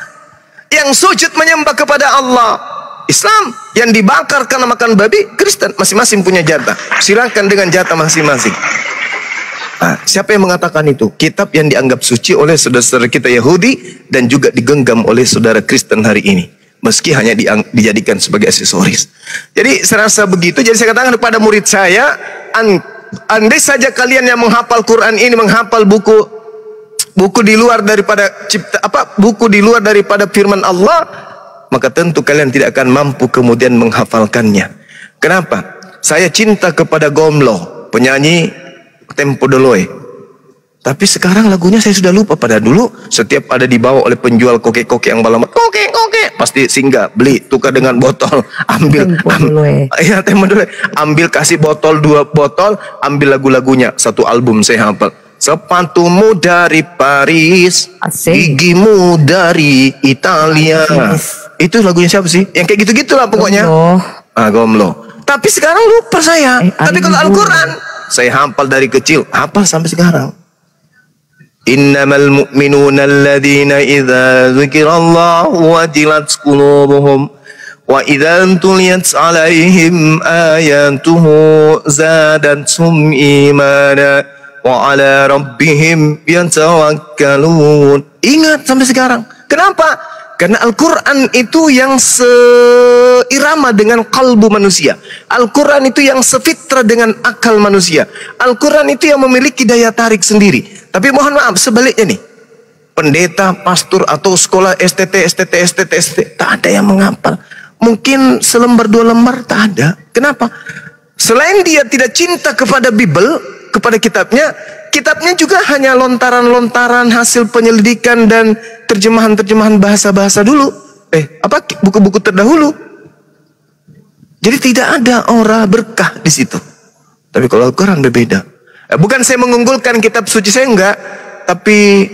[SPEAKER 1] Yang sujud menyembah kepada Allah Islam, yang dibakar karena makan babi Kristen. Masing-masing punya jatah. Silakan dengan jatah masing-masing. Nah, siapa yang mengatakan itu? Kitab yang dianggap suci oleh saudara-saudara kita Yahudi dan juga digenggam oleh saudara Kristen hari ini, meski hanya dijadikan sebagai aksesoris. Jadi saya rasa begitu. Jadi saya katakan kepada murid saya, andai saja kalian yang menghafal Quran ini menghafal buku di luar daripada buku di luar daripada firman Allah, maka tentu kalian tidak akan mampu kemudian menghafalkannya. Kenapa? Saya cinta kepada Gomlo, penyanyi Tempo Doloe. Tapi sekarang lagunya saya sudah lupa. Pada dulu setiap ada dibawa oleh penjual koke-koke yang balamat, koke-koke, pasti singgah, beli, tukar dengan botol, ambil, ya Tempo Doloe, ambil, kasih botol, 2 botol, ambil lagu-lagunya, 1 album saya hafal. Sepatumu dari Paris, gigimu dari Italia. Itu lagunya siapa sih? Yang kayak gitu-gitulah pokoknya. Gomlo. Tapi sekarang lupa saya. Tapi kalau Al-Quran saya hafal dari kecil, hafal sampai sekarang. Innamal mu'minuna alladhina idza dzukirallahu wajilat qulubuhum wa idza tuliyat 'alaihim ayatuhu zadathum imana wa 'ala rabbihim yatawakkalun. Ingat sampai sekarang. Kenapa? Karena Al-Quran itu yang seirama dengan kalbu manusia. Al-Quran itu yang sefitrah dengan akal manusia. Al-Quran itu yang memiliki daya tarik sendiri. Tapi mohon maaf, sebaliknya nih, pendeta, pastor, atau sekolah STT, tak ada yang menghafal. Mungkin selembar 2 lembar, tak ada. Kenapa? Selain dia tidak cinta kepada Bible, kepada kitabnya juga hanya lontaran-lontaran hasil penyelidikan dan terjemahan-terjemahan bahasa-bahasa dulu. Buku-buku terdahulu. Jadi tidak ada aura berkah di situ. Tapi kalau Al-Quran berbeda. Bukan saya mengunggulkan kitab suci, saya enggak. Tapi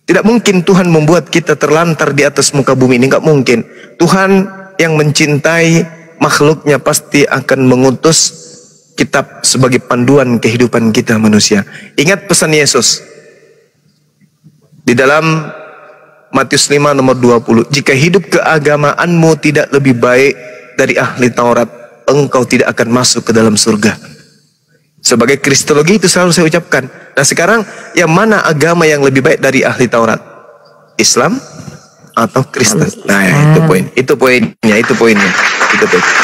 [SPEAKER 1] tidak mungkin Tuhan membuat kita terlantar di atas muka bumi ini. Enggak mungkin. Tuhan yang mencintai makhluknya pasti akan mengutus kitab sebagai panduan kehidupan kita manusia. Ingat pesan Yesus di dalam Matius 5 nomor 20. Jika hidup keagamaanmu tidak lebih baik dari ahli Taurat, engkau tidak akan masuk ke dalam surga. Sebagai kristologi itu selalu saya ucapkan. Nah sekarang, yang mana agama yang lebih baik dari ahli Taurat? Islam atau Kristen? Nah itu poinnya.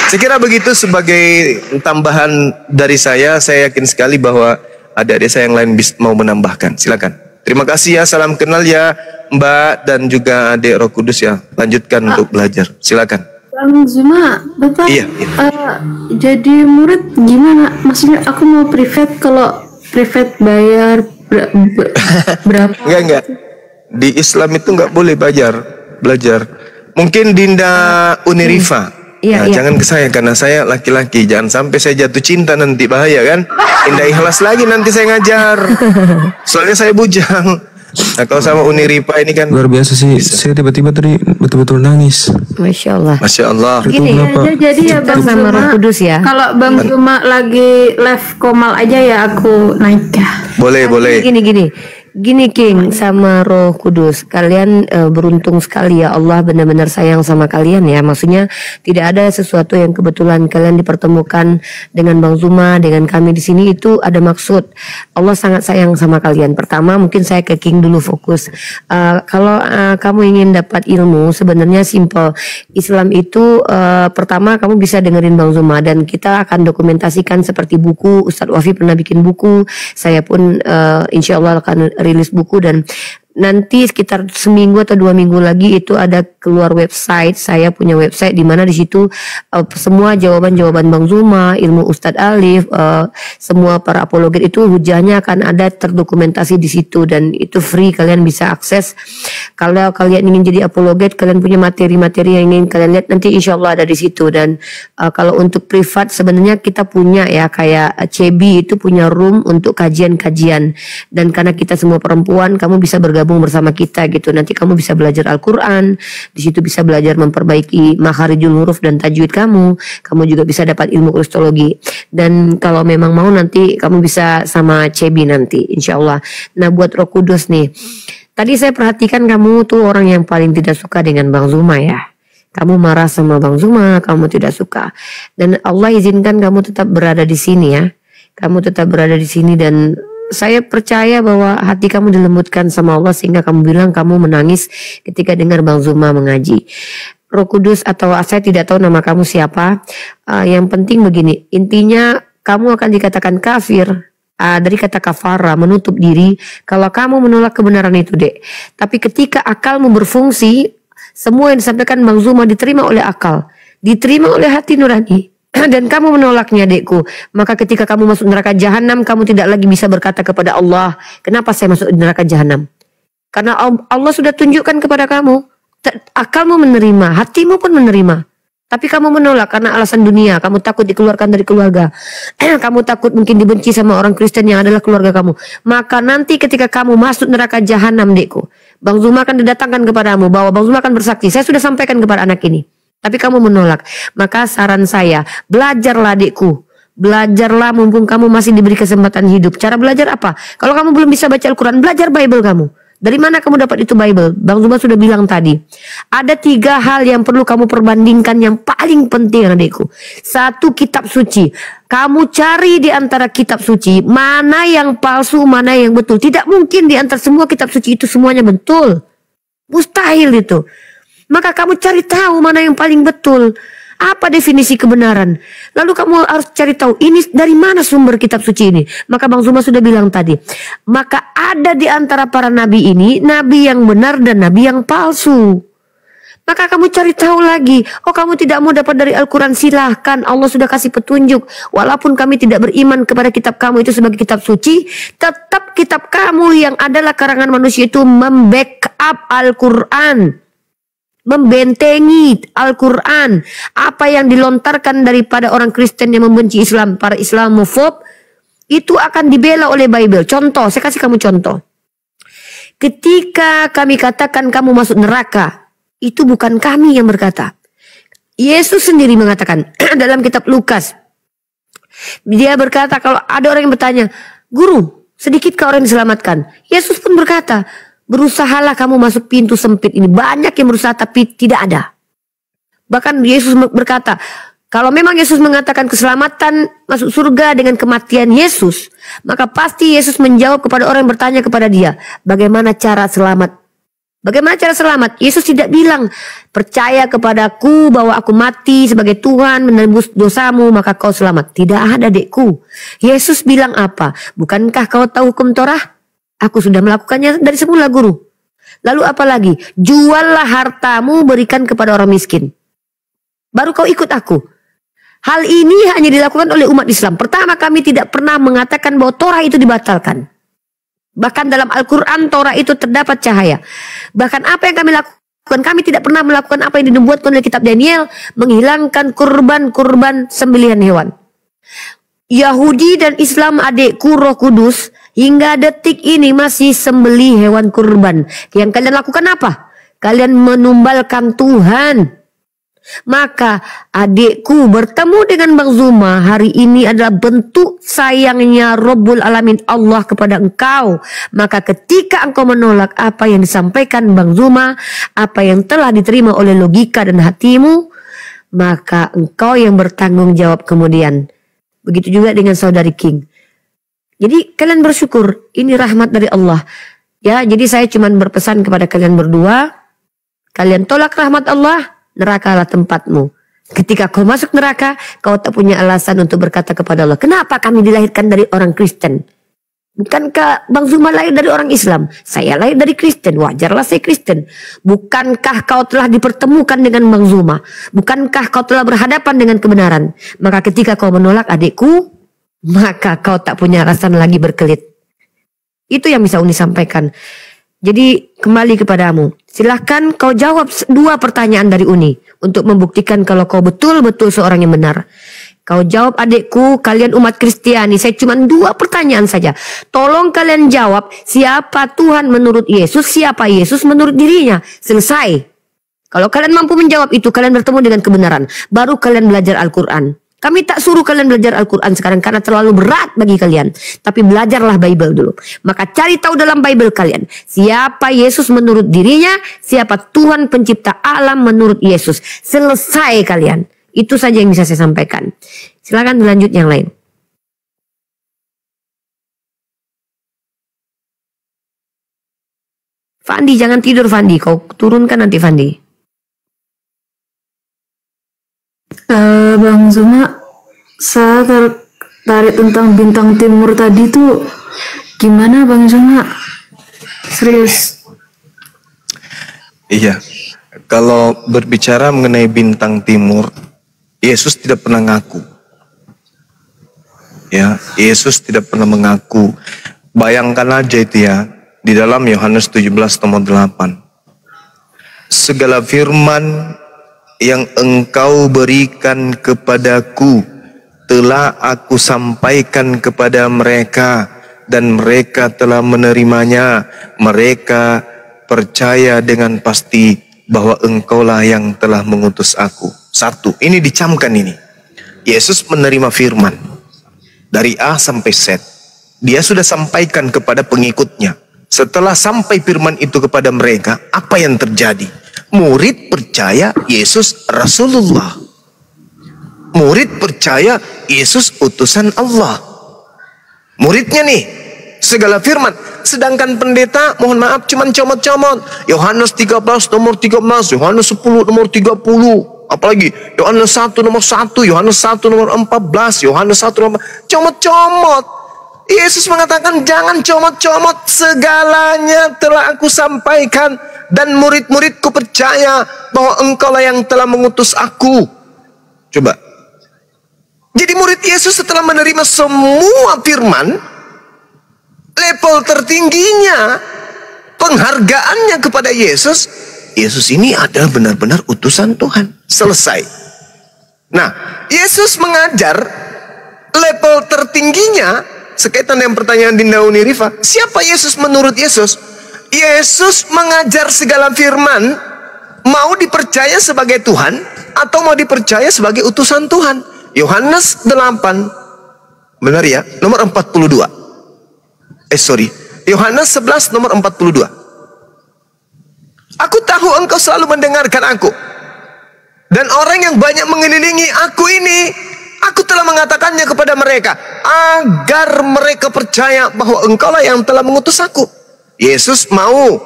[SPEAKER 1] Saya kira begitu sebagai tambahan dari saya yakin sekali bahwa adik-adik saya yang lain mau menambahkan. Silakan. Terima kasih ya, salam kenal ya Mbak dan juga adik Roh Kudus ya. Lanjutkan untuk belajar. Silakan.
[SPEAKER 6] Bang Zuma, Bapak jadi murid gimana? Maksudnya aku mau privat, kalau privat bayar berapa?
[SPEAKER 1] Enggak. Di Islam itu enggak boleh belajar. Mungkin Dinda Unirifa. Jangan ke saya karena saya laki-laki. Jangan sampai saya jatuh cinta nanti, bahaya kan. Indah ikhlas lagi nanti saya ngajar. Soalnya saya bujang. Nah kalau sama Uniripa ini kan
[SPEAKER 3] luar biasa sih. Saya tiba-tiba tadi betul-betul nangis.
[SPEAKER 6] Masya Allah.
[SPEAKER 2] Gini
[SPEAKER 6] jadi ya Bang sama Roh Kudus ya. Kalau Bang Zuma lagi live Komal aja ya aku naik ya.
[SPEAKER 1] Boleh.
[SPEAKER 6] Gini King sama Roh Kudus, kalian beruntung sekali ya, Allah benar-benar sayang sama kalian ya. Maksudnya tidak ada sesuatu yang kebetulan kalian dipertemukan dengan Bang Zuma, dengan kami di sini, itu ada maksud. Allah sangat sayang sama kalian. Pertama mungkin saya ke King dulu fokus. Kalau kamu ingin dapat ilmu sebenarnya simple. Islam itu pertama kamu bisa dengerin Bang Zuma dan kita akan dokumentasikan seperti buku. Ustadz Wafi pernah bikin buku, saya pun insya Allah akan rilis buku dan
[SPEAKER 7] nanti sekitar seminggu atau 2 minggu lagi itu ada keluar website. Saya punya website di mana di situ semua jawaban-jawaban Bang Zuma, ilmu Ustadz Alif, semua para apologet itu hujahnya akan ada terdokumentasi di situ dan itu free, kalian bisa akses. Kalau kalian ingin jadi apologet, kalian punya materi-materi yang ingin kalian lihat, nanti insya Allah ada di situ. Dan kalau untuk privat sebenarnya kita punya ya, kayak CB itu punya room untuk kajian-kajian, dan karena kita semua perempuan, kamu bisa bergabung bersama kita gitu. Nanti kamu bisa belajar Al-Quran, di situ bisa belajar memperbaiki makharijul huruf dan tajwid kamu juga bisa dapat ilmu kristologi. Dan kalau memang mau nanti kamu bisa sama CB nanti insya Allah. Nah buat Roh Kudus nih, tadi saya perhatikan kamu tuh orang yang paling tidak suka dengan Bang Zuma ya. Kamu marah sama Bang Zuma, kamu tidak suka. Dan Allah izinkan kamu tetap berada di sini ya. Kamu tetap berada di sini dan saya percaya bahwa hati kamu dilembutkan sama Allah sehingga kamu bilang kamu menangis ketika dengar Bang Zuma mengaji. Roh Kudus atau saya tidak tahu nama kamu siapa. Yang penting begini, intinya kamu akan dikatakan kafir. Dari kata kafara, menutup diri, kalau kamu menolak kebenaran itu dek. Tapi ketika akalmu berfungsi, semua yang disampaikan Bang Zuma diterima oleh akal, diterima oleh hati nurani, dan kamu menolaknya dekku, maka ketika kamu masuk neraka jahanam, kamu tidak lagi bisa berkata kepada Allah, kenapa saya masuk neraka jahanam? Karena Allah sudah tunjukkan kepada kamu, akalmu menerima, hatimu pun menerima. Tapi kamu menolak karena alasan dunia, kamu takut dikeluarkan dari keluarga, kamu takut mungkin dibenci sama orang Kristen yang adalah keluarga kamu. Maka nanti ketika kamu masuk neraka jahanam dekku, Bang Zuma akan didatangkan kepadamu, bahwa Bang Zuma akan bersaksi, saya sudah sampaikan kepada anak ini. Tapi kamu menolak. Maka saran saya, belajarlah adikku. Belajarlah mumpung kamu masih diberi kesempatan hidup. Cara belajar apa? Kalau kamu belum bisa baca Al-Quran, belajar Bible kamu. Dari mana kamu dapat itu Bible? Bang Zuma sudah bilang tadi. Ada 3 hal yang perlu kamu perbandingkan yang paling penting adikku. 1, kitab suci. Kamu cari di antara kitab suci, mana yang palsu, mana yang betul. Tidak mungkin di antara semua kitab suci itu semuanya betul. Mustahil itu. Maka kamu cari tahu mana yang paling betul. Apa definisi kebenaran? Lalu kamu harus cari tahu ini dari mana sumber kitab suci ini. Maka Bang Zuma sudah bilang tadi. Maka ada di antara para nabi ini, nabi yang benar dan nabi yang palsu. Maka kamu cari tahu lagi. Oh kamu tidak mau dapat dari Al-Quran, silahkan. Allah sudah kasih petunjuk. Walaupun kami tidak beriman kepada kitab kamu itu sebagai kitab suci, tetap kitab kamu yang adalah karangan manusia itu membackup Al-Quran, membentengi Al-Quran. Apa yang dilontarkan daripada orang Kristen yang membenci Islam, para Islamofob, itu akan dibela oleh Bible. Contoh, saya kasih kamu contoh. Ketika kami katakan kamu masuk neraka, itu bukan kami yang berkata. Yesus sendiri mengatakan dalam kitab Lukas. Dia berkata, kalau ada orang yang bertanya, Guru, sedikitkah orang yang diselamatkan? Yesus pun berkata, berusahalah kamu masuk pintu sempit ini. Banyak yang berusaha tapi tidak ada. Bahkan Yesus berkata, kalau memang Yesus mengatakan keselamatan masuk surga dengan kematian Yesus, maka pasti Yesus menjawab kepada orang yang bertanya kepada dia, bagaimana cara selamat? Bagaimana cara selamat? Yesus tidak bilang, percaya kepadaku bahwa aku mati sebagai Tuhan menebus dosamu maka kau selamat. Tidak ada dekku. Yesus bilang apa? Bukankah kau tahu hukum Torah? Aku sudah melakukannya dari semula guru. Lalu apa lagi? Juallah hartamu, berikan kepada orang miskin. Baru kau ikut aku. Hal ini hanya dilakukan oleh umat Islam. Pertama, kami tidak pernah mengatakan bahwa Torah itu dibatalkan. Bahkan dalam Al-Quran Torah itu terdapat cahaya. Bahkan apa yang kami lakukan, kami tidak pernah melakukan apa yang dinubuatkan oleh kitab Daniel, menghilangkan kurban-kurban sembelihan hewan. Yahudi dan Islam adikku Roh Kudus hingga detik ini masih sembelih hewan kurban. Yang kalian lakukan apa? Kalian menumbalkan Tuhan. Maka adikku bertemu dengan Bang Zuma hari ini adalah bentuk sayangnya Rabbul Alamin Allah kepada engkau. Maka ketika engkau menolak apa yang disampaikan Bang Zuma, apa yang telah diterima oleh logika dan hatimu, maka engkau yang bertanggung jawab kemudian. Begitu juga dengan saudari King. Jadi kalian bersyukur, ini rahmat dari Allah. Ya, jadi saya cuma berpesan kepada kalian berdua, kalian tolak rahmat Allah, nerakalah tempatmu. Ketika kau masuk neraka, kau tak punya alasan untuk berkata kepada Allah, kenapa kami dilahirkan dari orang Kristen? Bukankah Bang Zuma lahir dari orang Islam? Saya lahir dari Kristen, wajarlah saya Kristen. Bukankah kau telah dipertemukan dengan Bang Zuma? Bukankah kau telah berhadapan dengan kebenaran? Maka ketika kau menolak adikku, maka kau tak punya alasan lagi berkelit. Itu yang bisa Uni sampaikan. Jadi kembali kepadamu. Silahkan kau jawab 2 pertanyaan dari Uni untuk membuktikan kalau kau betul-betul seorang yang benar. Kau jawab adikku, kalian umat Kristiani, saya cuma 2 pertanyaan saja. Tolong kalian jawab, siapa Tuhan menurut Yesus, siapa Yesus menurut dirinya. Selesai. Kalau kalian mampu menjawab itu, kalian bertemu dengan kebenaran. Baru kalian belajar Al-Quran. Kami tak suruh kalian belajar Al-Quran sekarang karena terlalu berat bagi kalian. Tapi belajarlah Bible dulu. Maka cari tahu dalam Bible kalian. Siapa Yesus menurut dirinya, siapa Tuhan pencipta alam menurut Yesus. Selesai kalian. Itu saja yang bisa saya sampaikan. Silakan dilanjut yang lain. Fandi, jangan tidur Fandi. Kau turunkan nanti Fandi.
[SPEAKER 6] Bang Zuma, saya tertarik tentang bintang timur tadi tuh gimana Bang Zuma? Serius?
[SPEAKER 1] Iya, kalau berbicara mengenai bintang timur, Yesus tidak pernah ngaku. Ya, Yesus tidak pernah mengaku. Bayangkan aja itu ya, di dalam Yohanes 17 nomor 8. Segala firman yang engkau berikan kepadaku telah aku sampaikan kepada mereka, dan mereka telah menerimanya. Mereka percaya dengan pasti bahwa engkaulah yang telah mengutus aku. 1, ini dicamkan ini. Yesus menerima firman dari A sampai Z. Dia sudah sampaikan kepada pengikutnya. Setelah sampai firman itu kepada mereka, apa yang terjadi? Murid percaya Yesus Rasulullah. Murid percaya Yesus utusan Allah. Muridnya nih, segala firman. Sedangkan pendeta, mohon maaf, cuman comot-comot. Yohanes 13 nomor 13, Yohanes 10 nomor 30. Apalagi Yohanes 1 nomor 1, Yohanes 1 nomor 14, Yohanes 1 nomor... Comot-comot. Yesus mengatakan jangan comot-comot, segalanya telah aku sampaikan, dan murid-muridku percaya bahwa engkaulah yang telah mengutus aku. Coba. Jadi murid Yesus setelah menerima semua firman, level tertingginya penghargaannya kepada Yesus, Yesus ini adalah benar-benar utusan Tuhan. Selesai. Nah, Yesus mengajar level tertingginya, sekaitan dengan pertanyaan Dinda Unirifa, siapa Yesus menurut Yesus? Yesus mengajar segala firman, mau dipercaya sebagai Tuhan atau mau dipercaya sebagai utusan Tuhan. Yohanes 8, benar ya, nomor 42. Yohanes 11 nomor 42. Aku tahu engkau selalu mendengarkan aku, dan orang yang banyak mengelilingi aku ini, aku telah mengatakannya kepada mereka, agar mereka percaya bahwa engkaulah yang telah mengutus aku. Yesus mau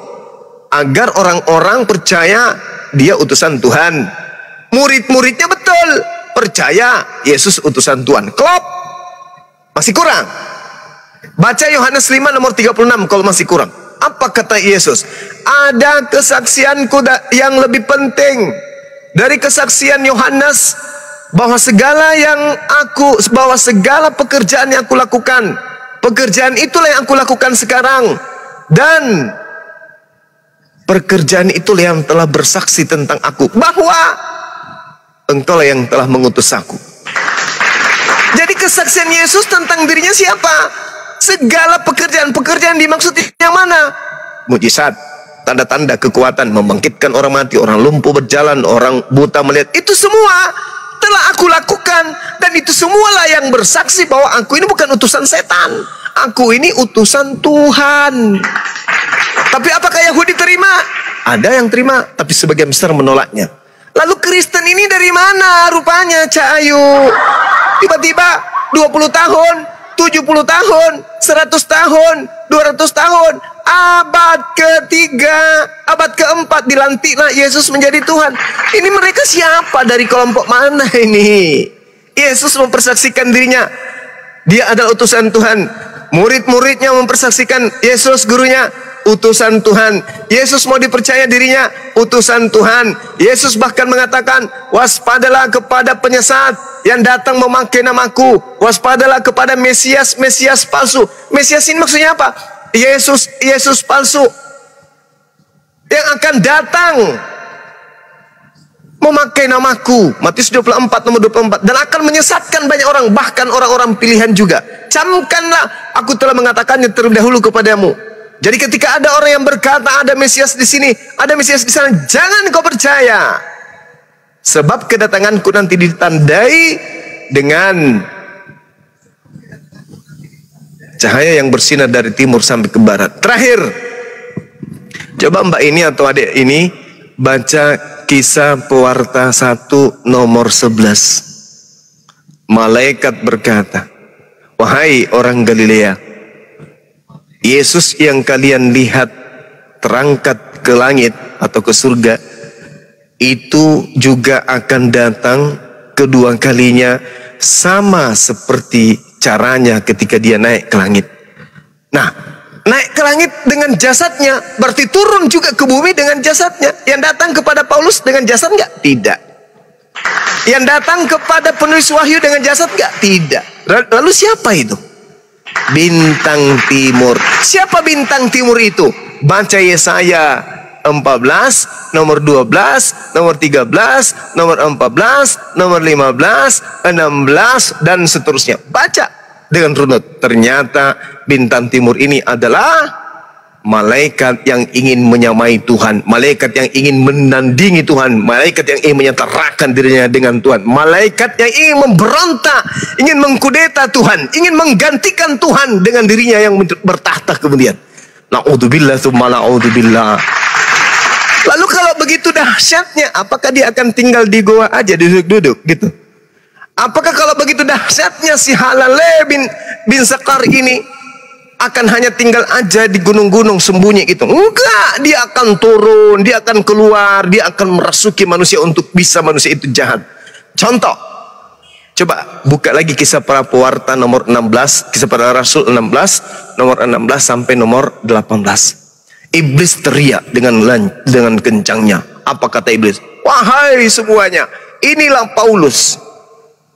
[SPEAKER 1] agar orang-orang percaya dia utusan Tuhan. Murid-muridnya betul percaya Yesus utusan Tuhan. Klop. Masih kurang. Baca Yohanes 5 nomor 36 kalau masih kurang. Apa kata Yesus? Ada kesaksianku yang lebih penting dari kesaksian Yohanes, bahwa segala pekerjaan yang aku lakukan, pekerjaan itulah yang aku lakukan sekarang, dan pekerjaan itulah yang telah bersaksi tentang aku, bahwa engkaulah yang telah mengutus aku. Jadi kesaksian Yesus tentang dirinya siapa? Segala pekerjaan dimaksud yang mana? Mujizat, tanda-tanda kekuatan, membangkitkan orang mati, orang lumpuh berjalan, orang buta melihat, itu semua telah aku lakukan, dan itu semualah yang bersaksi bahwa aku ini bukan utusan setan, aku ini utusan Tuhan. Tapi apakah Yahudi terima? Ada yang terima, tapi sebagian besar menolaknya. Lalu Kristen ini dari mana rupanya, Cak Ayu? Tiba-tiba 20 tahun, 70 tahun, 100 tahun, 200 tahun, abad ketiga, abad keempat dilantiklah Yesus menjadi Tuhan. Ini mereka siapa, dari kelompok mana ini? Yesus mempersaksikan dirinya, dia adalah utusan Tuhan. Murid-muridnya mempersaksikan Yesus gurunya, utusan Tuhan. Yesus mau dipercaya dirinya, utusan Tuhan. Yesus bahkan mengatakan, waspadalah kepada penyesat yang datang memakai namaku. Waspadalah kepada Mesias palsu. Mesias ini maksudnya apa? Yesus palsu yang akan datang memakai namaku, Matius 24 nomor 24, dan akan menyesatkan banyak orang, bahkan orang-orang pilihan juga. Camkanlah, aku telah mengatakannya terlebih dahulu kepadamu. Jadi ketika ada orang yang berkata ada Mesias di sini, ada Mesias di sana, jangan kau percaya. Sebab kedatanganku nanti ditandai dengan cahaya yang bersinar dari timur sampai ke barat. Terakhir, coba mbak ini atau adik ini baca Kisah Pewarta 1 nomor 11. Malaikat berkata, wahai orang Galilea, Yesus yang kalian lihat terangkat ke langit atau ke surga, itu juga akan datang kedua kalinya, sama seperti caranya ketika dia naik ke langit. Nah, naik ke langit dengan jasadnya, berarti turun juga ke bumi dengan jasadnya. Yang datang kepada Paulus dengan jasad enggak? Tidak. Yang datang kepada penulis wahyu dengan jasad enggak? Tidak. Lalu siapa itu? Bintang timur. Siapa bintang timur itu? Baca Yesaya 14, nomor 12, nomor 13, nomor 14, nomor 15, 16, dan seterusnya. Baca dengan runut. Ternyata bintang timur ini adalah malaikat yang ingin menyamai Tuhan, malaikat yang ingin menandingi Tuhan, malaikat yang ingin menyetarakan dirinya dengan Tuhan, malaikat yang ingin memberontak, ingin mengkudeta Tuhan, ingin menggantikan Tuhan dengan dirinya yang bertahta kemudian. Na'udzubillah tsumma na'udzubillah. Lalu kalau begitu dahsyatnya, apakah dia akan tinggal di goa aja duduk-duduk gitu? Apakah kalau begitu dahsyatnya si Halale bin Sakar ini akan hanya tinggal aja di gunung-gunung sembunyi gitu? Enggak, dia akan turun, dia akan keluar, dia akan merasuki manusia untuk bisa manusia itu jahat. Contoh, coba buka lagi Kisah Para Pewarta nomor 16, Kisah Para Rasul 16, nomor 16 sampai nomor 18. Iblis teriak dengan kencangnya. Apa kata iblis? Wahai semuanya, inilah Paulus,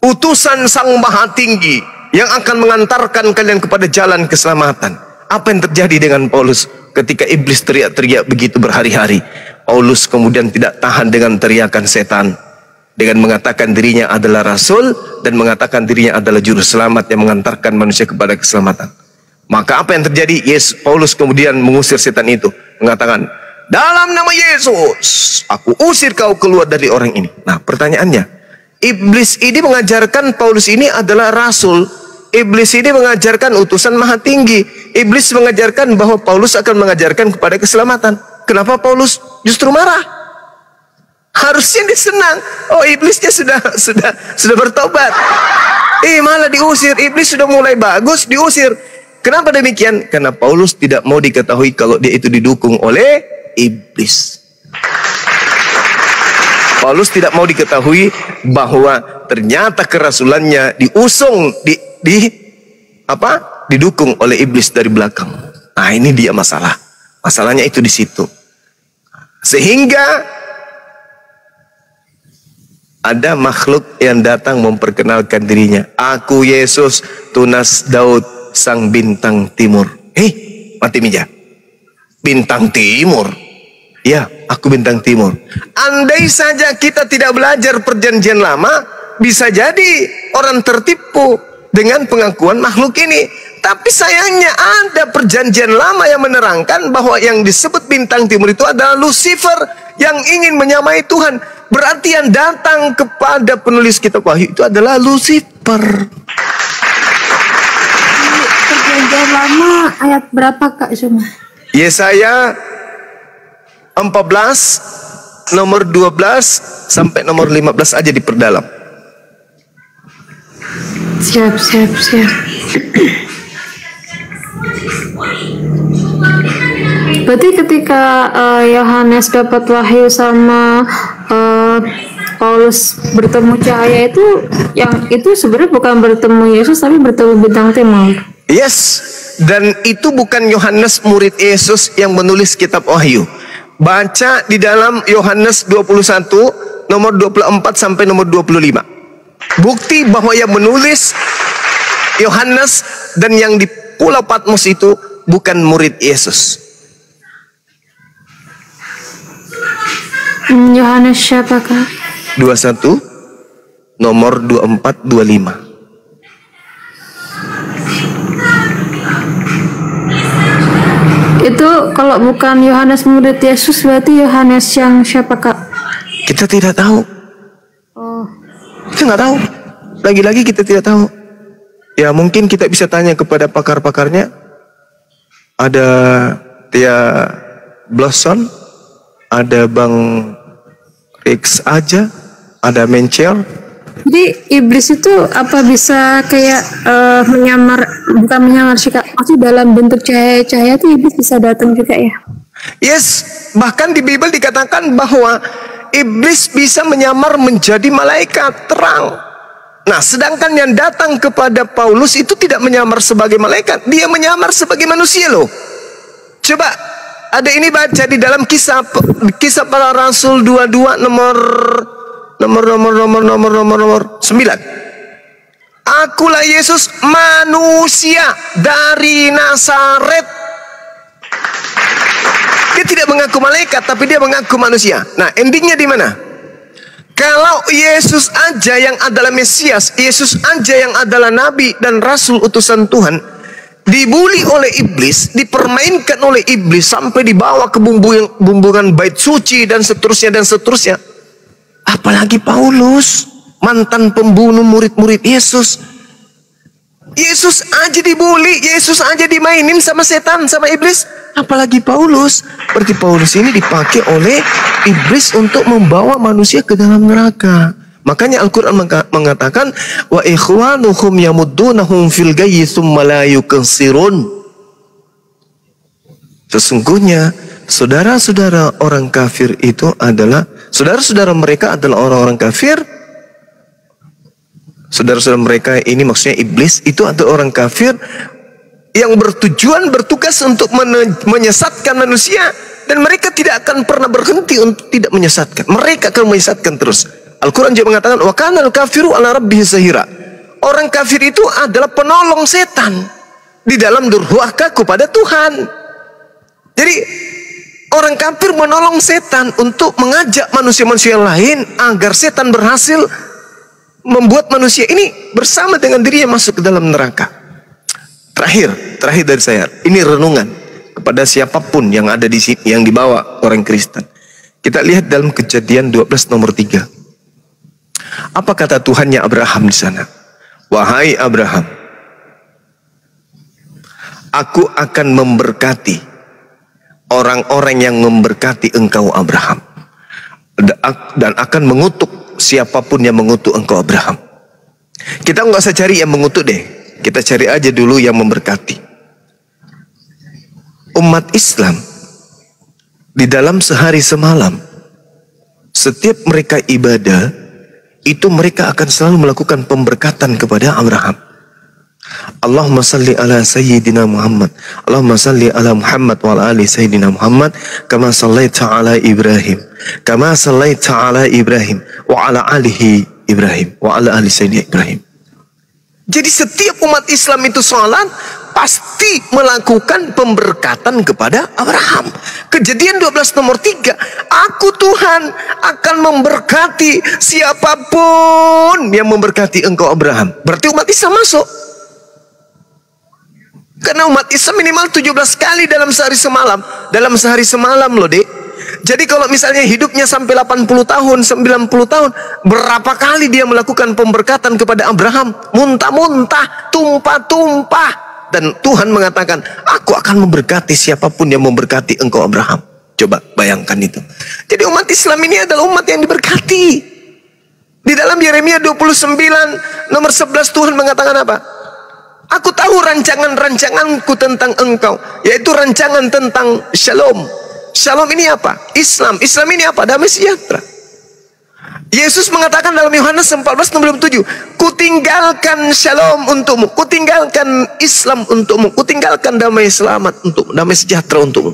[SPEAKER 1] utusan Sang Maha Tinggi, yang akan mengantarkan kalian kepada jalan keselamatan. Apa yang terjadi dengan Paulus ketika iblis teriak-teriak begitu berhari-hari? Paulus kemudian tidak tahan dengan teriakan setan, dengan mengatakan dirinya adalah rasul dan mengatakan dirinya adalah juru selamat yang mengantarkan manusia kepada keselamatan. Maka apa yang terjadi? Paulus kemudian mengusir setan itu, mengatakan, dalam nama Yesus aku usir kau keluar dari orang ini. Nah, pertanyaannya, iblis ini mengajarkan Paulus ini adalah rasul. Iblis ini mengajarkan utusan Maha Tinggi. Iblis mengajarkan bahwa Paulus akan mengajarkan kepada keselamatan. Kenapa Paulus justru marah? Harusnya dia senang. Oh, iblisnya sudah bertobat. Malah diusir. Iblis sudah mulai bagus, diusir. Kenapa demikian? Karena Paulus tidak mau diketahui kalau dia itu didukung oleh iblis. Paulus tidak mau diketahui bahwa ternyata kerasulannya diusung, didukung oleh iblis dari belakang. Nah, ini dia masalah. Masalahnya itu di situ. Sehingga ada makhluk yang datang memperkenalkan dirinya. Aku Yesus, tunas Daud, sang bintang timur. Mati meja. Bintang timur. Ya, aku bintang timur. Andai saja kita tidak belajar perjanjian lama, bisa jadi orang tertipu dengan pengakuan makhluk ini. Tapi sayangnya ada perjanjian lama yang menerangkan bahwa yang disebut bintang timur itu adalah Lucifer yang ingin menyamai Tuhan. Berarti yang datang kepada penulis kitab Wahyu itu adalah Lucifer.
[SPEAKER 6] Perjanjian lama ayat berapa Kak Suma?
[SPEAKER 1] Yesaya 14 nomor 12 sampai nomor 15 aja diperdalam.
[SPEAKER 6] Siap. Berarti ketika Yohanes dapat wahyu sama Paulus bertemu cahaya itu, yang itu sebenarnya bukan bertemu Yesus tapi bertemu bintang timur.
[SPEAKER 1] Yes, dan itu bukan Yohanes murid Yesus yang menulis kitab Wahyu. Baca di dalam Yohanes 21 nomor 24 sampai nomor 25. Bukti bahwa yang menulis Yohanes dan yang di Pulau Patmos itu bukan murid Yesus.
[SPEAKER 6] Yohanes siapakah?
[SPEAKER 1] 21 nomor 24 25.
[SPEAKER 6] Itu kalau bukan Yohanes murid Yesus berarti Yohanes yang siapakah?
[SPEAKER 1] Kita tidak tahu.
[SPEAKER 6] Oh.
[SPEAKER 1] Kita nggak tahu. Lagi-lagi kita tidak tahu. Ya mungkin kita bisa tanya kepada pakar-pakarnya. Ada Tia Blossom, ada Bang X aja, ada Mencel.
[SPEAKER 6] Jadi iblis itu apa bisa kayak menyamar, bukan menyamar sih Kak, maksudnya dalam bentuk cahaya-cahaya itu iblis bisa datang juga ya?
[SPEAKER 1] Yes, bahkan di Bible dikatakan bahwa iblis bisa menyamar menjadi malaikat terang. Nah, sedangkan yang datang kepada Paulus itu tidak menyamar sebagai malaikat, dia menyamar sebagai manusia loh. Coba ada ini baca di dalam kisah para rasul 22 nomor 9. Akulah Yesus manusia dari Nazaret. Dia tidak mengaku malaikat, tapi dia mengaku manusia. Nah, endingnya di mana? Kalau Yesus aja yang adalah Mesias, Yesus aja yang adalah Nabi dan Rasul utusan Tuhan, dibuli oleh iblis, dipermainkan oleh iblis sampai dibawa ke bumbungan bait suci dan seterusnya. Apalagi Paulus, mantan pembunuh murid-murid Yesus. Yesus aja dibuli, Yesus aja dimainin sama setan, sama iblis. Apalagi Paulus. Berarti Paulus ini dipakai oleh iblis untuk membawa manusia ke dalam neraka. Makanya Al-Quran mengatakan, wa ikhwanuhum yamuddunahum fil gayyi tsumma la yukassirun. Sesungguhnya saudara-saudara orang kafir itu adalah saudara-saudara mereka adalah orang-orang kafir. Saudara-saudara mereka ini maksudnya iblis itu adalah orang kafir yang bertugas untuk menyesatkan manusia, dan mereka tidak akan pernah berhenti untuk tidak menyesatkan. Mereka akan menyesatkan terus. Al-Quran juga mengatakan wa kanal kafiru ala rabbihi zahira. Orang kafir itu adalah penolong setan di dalam durhaka kepada Tuhan. Jadi orang kafir menolong setan untuk mengajak manusia-manusia lain agar setan berhasil membuat manusia ini bersama dengan dirinya masuk ke dalam neraka. Terakhir dari saya, ini renungan kepada siapapun yang ada di sini, yang dibawa orang Kristen. Kita lihat dalam Kejadian 12 nomor 3. Apa kata Tuhannya Abraham di sana? Wahai Abraham, aku akan memberkati orang-orang yang memberkati engkau Abraham, dan akan mengutuk siapapun yang mengutuk engkau Abraham. Kita nggak usah cari yang mengutuk deh. Kita cari aja dulu yang memberkati. Umat Islam di dalam sehari semalam, setiap mereka ibadah, itu mereka akan selalu melakukan pemberkatan kepada Abraham. Allahumma salli ala Sayyidina Muhammad, Allahumma salli ala Muhammad wa ala ali Sayyidina Muhammad, kama sallaita ala Ibrahim, kama sallaita ala Ibrahim wa ala alihi Ibrahim wa ala ali Sayyidina Ibrahim. Jadi setiap umat Islam itu sholat pasti melakukan pemberkatan kepada Abraham. Kejadian 12 nomor 3, aku Tuhan akan memberkati siapapun yang memberkati engkau Abraham. Berarti umat Islam masuk. Karena umat Islam minimal 17 kali dalam sehari semalam. Dalam sehari semalam loh dek. Jadi kalau misalnya hidupnya sampai 80 tahun, 90 tahun, berapa kali dia melakukan pemberkatan kepada Abraham? Muntah-muntah, tumpah-tumpah. Dan Tuhan mengatakan, aku akan memberkati siapapun yang memberkati engkau Abraham. Coba bayangkan itu. Jadi umat Islam ini adalah umat yang diberkati. Di dalam Yeremia 29 nomor 11 Tuhan mengatakan apa? Aku tahu rancangan-rancanganku tentang engkau, yaitu rancangan tentang shalom. Shalom ini apa? Islam. Islam ini apa? Damai sejahtera. Yesus mengatakan dalam Yohanes 14:67, kutinggalkan shalom untukmu, kutinggalkan Islam untukmu, kutinggalkan damai selamat untukmu, damai sejahtera untukmu.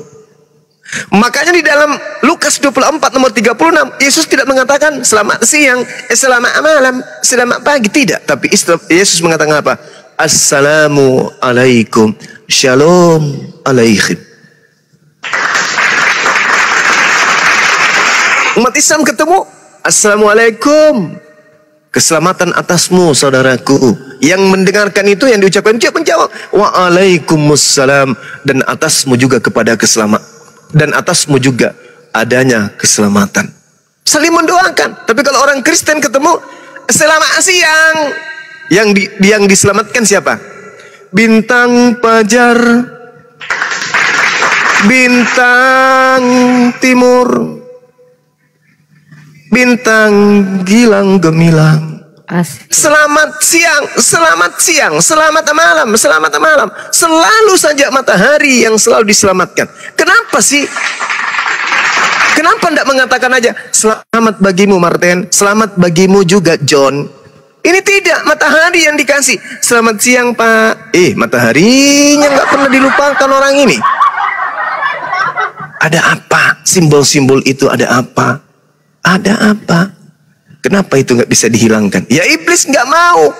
[SPEAKER 1] Makanya di dalam Lukas 24 nomor 36, Yesus tidak mengatakan selamat siang, selamat malam, selamat pagi, tidak. Tapi Yesus mengatakan apa? Assalamu alaikum, shalom alaikum. Umat Islam ketemu, assalamualaikum, keselamatan atasmu saudaraku. Yang mendengarkan itu yang diucapkan menjawab waalaikumsalam, dan atasmu juga kepada keselamatan, dan atasmu juga adanya keselamatan. Saling mendoakan. Tapi kalau orang Kristen ketemu selamat siang, yang diselamatkan siapa? Bintang fajar, bintang timur, bintang gilang gemilang.
[SPEAKER 7] Asik.
[SPEAKER 1] Selamat siang, selamat siang, selamat malam, selamat malam. Selalu saja matahari yang selalu diselamatkan. Kenapa sih? Kenapa tidak mengatakan aja selamat bagimu Martin, selamat bagimu juga John? Ini tidak, matahari yang dikasih. Selamat siang Pak. Mataharinya nggak pernah dilupakan orang ini. Ada apa? Simbol-simbol itu ada apa? Ada apa? Kenapa itu nggak bisa dihilangkan? Ya iblis nggak mau.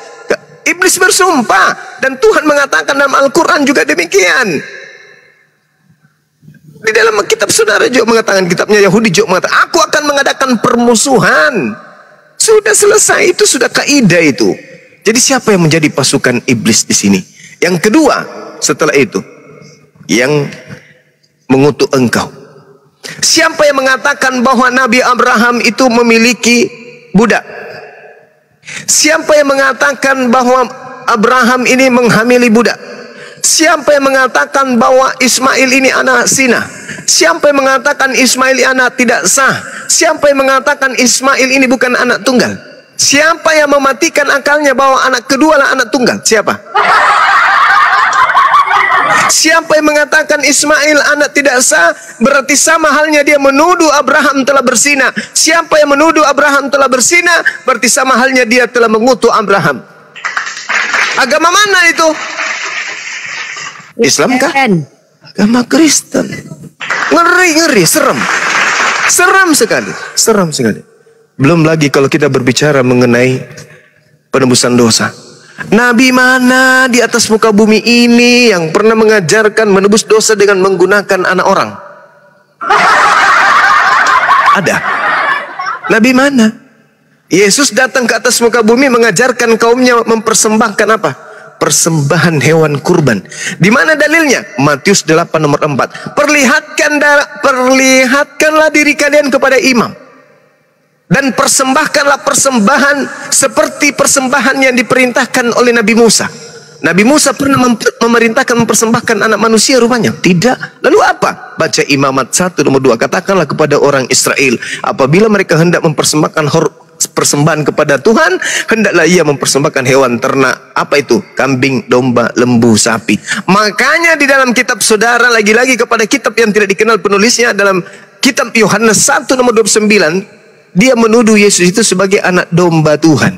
[SPEAKER 1] Iblis bersumpah, dan Tuhan mengatakan dalam Al-Quran juga demikian. Di dalam kitab saudara juga mengatakan, kitabnya Yahudi juga mengatakan, aku akan mengadakan permusuhan. Sudah selesai, itu sudah kaidah itu. Jadi siapa yang menjadi pasukan iblis di sini? Yang kedua, setelah itu, yang mengutuk engkau. Siapa yang mengatakan bahwa Nabi Abraham itu memiliki budak? Siapa yang mengatakan bahwa Abraham ini menghamili budak? Siapa yang mengatakan bahwa Ismail ini anak zina? Siapa yang mengatakan Ismail ini anak tidak sah? Siapa yang mengatakan Ismail ini bukan anak tunggal? Siapa yang mematikan akalnya bahwa anak kedua adalah anak tunggal? Siapa? Siapa yang mengatakan Ismail anak tidak sah, berarti sama halnya dia menuduh Abraham telah berzina. Siapa yang menuduh Abraham telah berzina, berarti sama halnya dia telah mengutuk Abraham. Agama mana itu? Islam kah? Agama Kristen. Ngeri, serem. Seram sekali. Belum lagi kalau kita berbicara mengenai penebusan dosa. Nabi mana di atas muka bumi ini yang pernah mengajarkan menebus dosa dengan menggunakan anak orang? Ada. Nabi mana? Yesus datang ke atas muka bumi mengajarkan kaumnya mempersembahkan apa? Persembahan hewan kurban. Di mana dalilnya? Matius 8 nomor 4. Perlihatkanlah diri kalian kepada imam, dan persembahkanlah persembahan seperti persembahan yang diperintahkan oleh Nabi Musa. Nabi Musa pernah memerintahkan mempersembahkan anak manusia rupanya? Tidak. Lalu apa? Baca Imamat 1 nomor 2. Katakanlah kepada orang Israel, apabila mereka hendak mempersembahkan persembahan kepada Tuhan, hendaklah ia mempersembahkan hewan ternak. Apa itu? Kambing, domba, lembu, sapi. Makanya di dalam kitab saudara, lagi-lagi kepada kitab yang tidak dikenal penulisnya, dalam kitab Yohanes 1 nomor 29, dia menuduh Yesus itu sebagai anak domba Tuhan.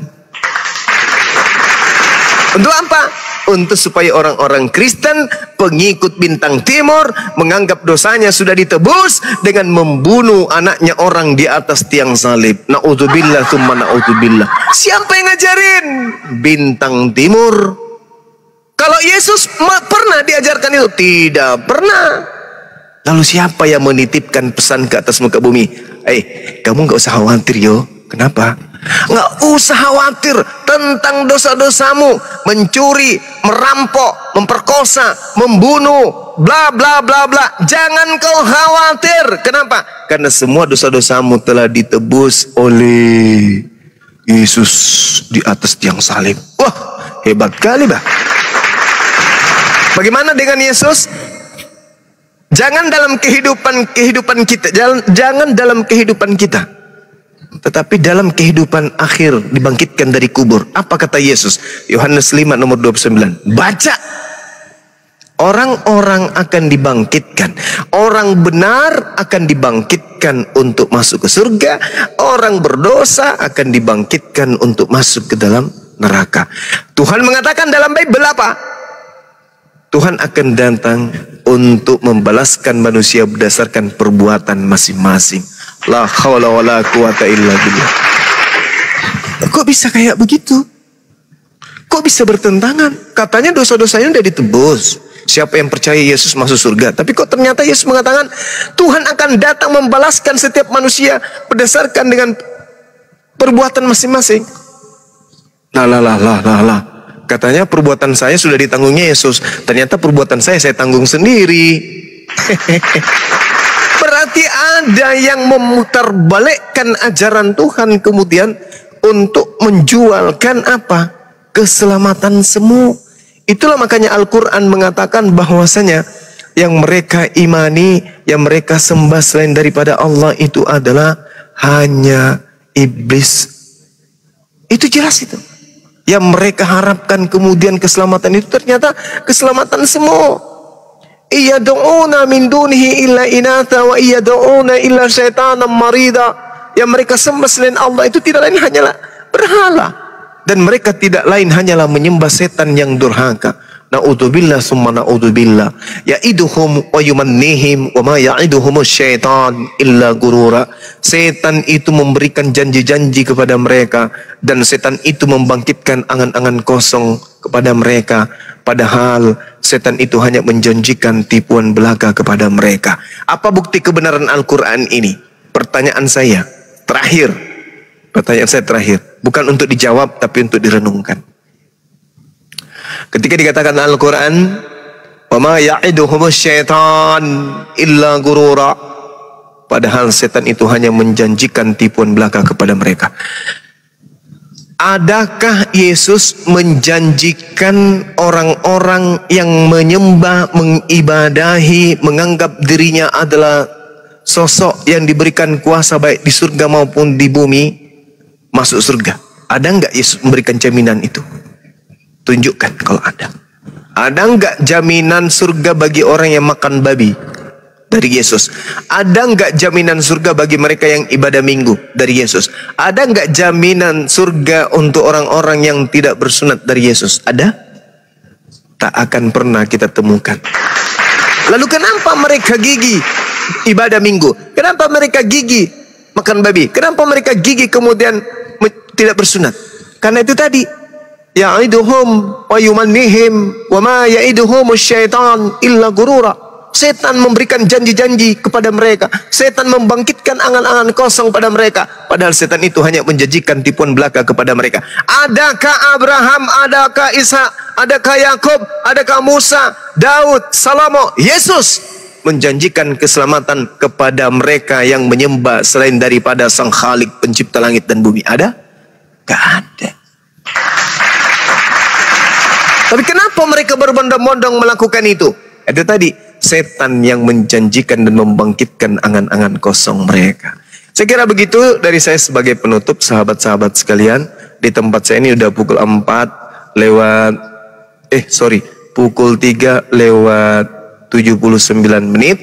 [SPEAKER 1] Untuk apa? Untuk supaya orang-orang Kristen, pengikut bintang timur, menganggap dosanya sudah ditebus dengan membunuh anaknya orang di atas tiang salib. Na'udzubillah tsumma na'udzubillah. Siapa yang ngajarin? Bintang timur. Kalau Yesus pernah diajarkan itu? Tidak pernah. Lalu siapa yang menitipkan pesan ke atas muka bumi? Kamu gak usah khawatir yo. Kenapa? Nggak usah khawatir tentang dosa-dosamu, mencuri, merampok, memperkosa, membunuh, bla bla bla bla. Jangan kau khawatir. Kenapa? Karena semua dosa-dosamu telah ditebus oleh Yesus di atas tiang salib. Wah, hebat kali bah. Bagaimana dengan Yesus? Jangan dalam kehidupan kita, jangan dalam kehidupan kita, tetapi dalam kehidupan akhir dibangkitkan dari kubur. Apa kata Yesus? Yohanes 5 nomor 29. Baca. Orang-orang akan dibangkitkan. Orang benar akan dibangkitkan untuk masuk ke surga. Orang berdosa akan dibangkitkan untuk masuk ke dalam neraka. Tuhan mengatakan dalam Bible apa? Tuhan akan datang untuk membalaskan manusia berdasarkan perbuatan masing-masing. La haula wala quwata illa billah. Kok bisa kayak begitu? Kok bisa bertentangan? Katanya dosa-dosanya udah ditebus. Siapa yang percaya Yesus masuk surga. Tapi kok ternyata Yesus mengatakan Tuhan akan datang membalaskan setiap manusia berdasarkan dengan perbuatan masing-masing. Lah. Katanya perbuatan saya sudah ditanggungnya Yesus. Ternyata perbuatan saya tanggung sendiri. Berarti ada yang memutarbalikkan ajaran Tuhan kemudian untuk menjualkan apa? Keselamatan semua. Itulah makanya Al-Quran mengatakan bahwasanya yang mereka imani, yang mereka sembah selain daripada Allah itu adalah hanya iblis. Itu jelas itu. Yang mereka harapkan kemudian keselamatan itu ternyata keselamatan semua. Iyad'una min dunihi illa inatha wa iyad'una illa syaitanan marida. Yang mereka sembah selain Allah itu tidak lain hanyalah berhala. Dan mereka tidak lain hanyalah menyembah setan yang durhaka. Na'udzubillah summa na'udzubillah. Ya'iduhum wa yumannihim wa ma ya'iduhumus syaitan illa gurura. Setan itu memberikan janji-janji kepada mereka. Dan setan itu membangkitkan angan-angan kosong kepada mereka. Padahal setan itu hanya menjanjikan tipuan belaka kepada mereka. Apa bukti kebenaran Al-Quran ini? Pertanyaan saya terakhir. Bukan untuk dijawab tapi untuk direnungkan. Ketika dikatakan Al-Quran, wa ma ya'iduhumus syaitan illa gurura. Padahal setan itu hanya menjanjikan tipuan belaka kepada mereka. Adakah Yesus menjanjikan orang-orang yang menyembah, mengibadahi, menganggap dirinya adalah sosok yang diberikan kuasa baik di surga maupun di bumi masuk surga? Ada enggak Yesus memberikan jaminan itu? Tunjukkan kalau ada. Ada enggak jaminan surga bagi orang yang makan babi? Dari Yesus. Ada enggak jaminan surga bagi mereka yang ibadah minggu? Dari Yesus. Ada enggak jaminan surga untuk orang-orang yang tidak bersunat? Dari Yesus. Ada? Tak akan pernah kita temukan. Lalu kenapa mereka gigih ibadah minggu? Kenapa mereka gigih makan babi? Kenapa mereka gigih kemudian tidak bersunat? Karena itu tadi, ya'iduhum wa yumannihim wa ma ya'iduhumus syaitan illa gurura. Setan memberikan janji-janji kepada mereka. Setan membangkitkan angan-angan kosong pada mereka. Padahal setan itu hanya menjanjikan tipuan belaka kepada mereka. Adakah Abraham, adakah Ishak, adakah Yakub, adakah Musa, Daud, Salomo, Yesus menjanjikan keselamatan kepada mereka yang menyembah selain daripada Sang Khalik pencipta langit dan bumi? Ada? Gak ada. Tapi kenapa mereka berbondong-bondong melakukan itu? Itu tadi, setan yang menjanjikan dan membangkitkan angan-angan kosong mereka. Saya kira begitu dari saya sebagai penutup, sahabat-sahabat sekalian. Di tempat saya ini udah pukul 3 lewat 79 menit.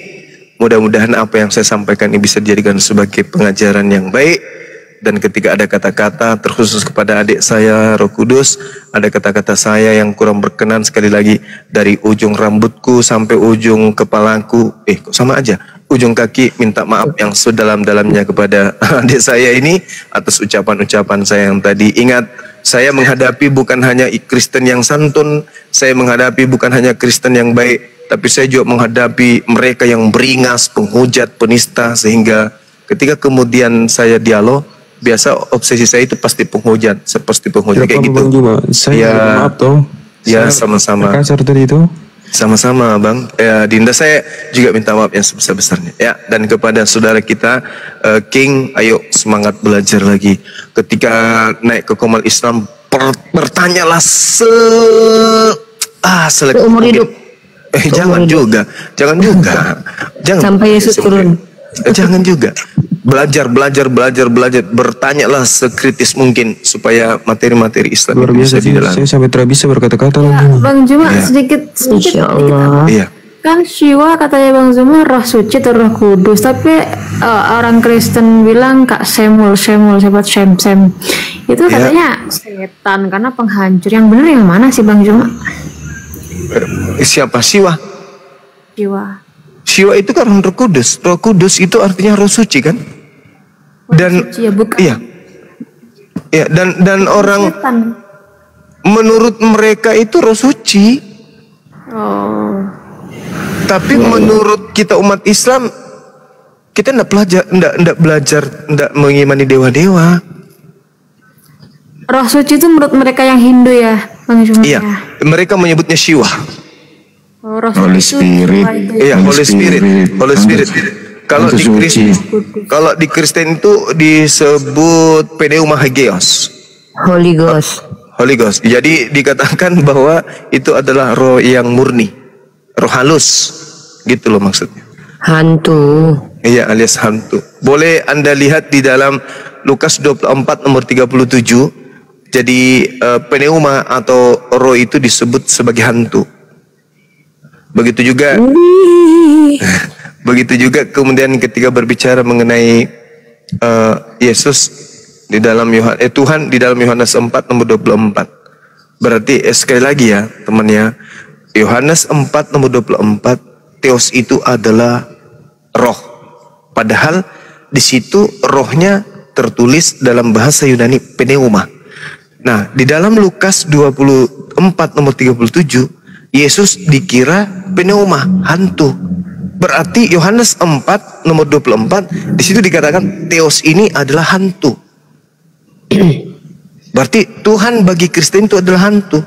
[SPEAKER 1] Mudah-mudahan apa yang saya sampaikan ini bisa dijadikan sebagai pengajaran yang baik. Dan ketika ada kata-kata terkhusus kepada adik saya Roh Kudus, ada kata-kata saya yang kurang berkenan, sekali lagi dari ujung rambutku sampai ujung kepalaku, kok sama aja, ujung kaki, minta maaf yang sedalam-dalamnya kepada adik saya ini atas ucapan-ucapan saya yang tadi. Ingat, saya menghadapi bukan hanya Kristen yang santun, saya menghadapi bukan hanya Kristen yang baik, tapi saya juga menghadapi mereka yang beringas, penghujat, penista, sehingga ketika kemudian saya dialog, biasa obsesi saya itu pasti penghujat, seperti penghujat kayak gitu.
[SPEAKER 3] Saya maaf toh.
[SPEAKER 1] Ya, sama-sama.
[SPEAKER 3] Kasar tadi itu.
[SPEAKER 1] Sama-sama, Bang. Ya, Dinda saya juga minta maaf yang sebesar-besarnya. Ya, dan kepada saudara kita King, ayo semangat belajar lagi. Ketika naik ke Komal Islam, bertanyalah
[SPEAKER 7] seumur hidup.
[SPEAKER 1] Jangan juga. Jangan
[SPEAKER 7] sampai Yesus turun.
[SPEAKER 1] Jangan juga. Belajar, bertanyalah sekritis mungkin supaya materi-materi Islam
[SPEAKER 3] Luar
[SPEAKER 1] itu
[SPEAKER 3] biasa
[SPEAKER 1] bisa
[SPEAKER 3] sih.
[SPEAKER 1] didalami.
[SPEAKER 3] Saya sampai tidak bisa berkata-kata
[SPEAKER 6] Ya,
[SPEAKER 3] lagi.
[SPEAKER 6] Bang Zuma
[SPEAKER 1] Iya.
[SPEAKER 6] sedikit
[SPEAKER 7] Insya Allah.
[SPEAKER 1] Iya.
[SPEAKER 6] kan Shiva katanya Bang Zuma roh suci atau roh kudus, tapi orang Kristen bilang Kak Semul sobat Sem itu katanya setan karena penghancur. Yang benar yang mana sih Bang Zuma?
[SPEAKER 1] Siapa? Siwa.
[SPEAKER 6] Shiva.
[SPEAKER 1] Siwa itu kan roh kudus. Roh kudus itu artinya roh suci kan? Dan
[SPEAKER 6] Suci ya, bukan
[SPEAKER 1] iya. Ya, dan orang
[SPEAKER 6] setan.
[SPEAKER 1] menurut mereka itu roh suci.
[SPEAKER 6] Oh.
[SPEAKER 1] Tapi menurut kita umat Islam, kita enggak belajar mengimani dewa-dewa.
[SPEAKER 6] Roh suci itu menurut mereka yang Hindu ya, Bang Zuma
[SPEAKER 1] Iya,
[SPEAKER 6] ya.
[SPEAKER 1] mereka menyebutnya Shiva.
[SPEAKER 6] Oh, roh
[SPEAKER 5] Holy
[SPEAKER 6] suci itu
[SPEAKER 5] Spirit.
[SPEAKER 6] Shiva itu.
[SPEAKER 1] Iya, Holy Spirit. Kalau
[SPEAKER 5] Hantu
[SPEAKER 1] di
[SPEAKER 5] suci.
[SPEAKER 1] Kalau di Kristen itu disebut Pneuma Hagios.
[SPEAKER 7] Holy Ghost.
[SPEAKER 1] Holy Ghost. Jadi dikatakan bahwa itu adalah roh yang murni, roh halus, gitu loh maksudnya.
[SPEAKER 7] Hantu.
[SPEAKER 1] Iya, alias hantu. Boleh Anda lihat di dalam Lukas 24 nomor 37. Jadi pneuma atau roh itu disebut sebagai hantu. Begitu juga begitu juga kemudian ketika berbicara mengenai Yesus di dalam Tuhan di dalam Yohanes 4 nomor 24. Berarti sekali lagi ya teman ya, Yohanes 4 nomor 24, Theos itu adalah roh. Padahal di situ rohnya tertulis dalam bahasa Yunani pneuma. Nah, di dalam Lukas 24 nomor 37, Yesus dikira pneuma, hantu. Berarti Yohanes 4 nomor 24 di situ dikatakan Theos ini adalah hantu. Berarti Tuhan bagi Kristen itu adalah hantu.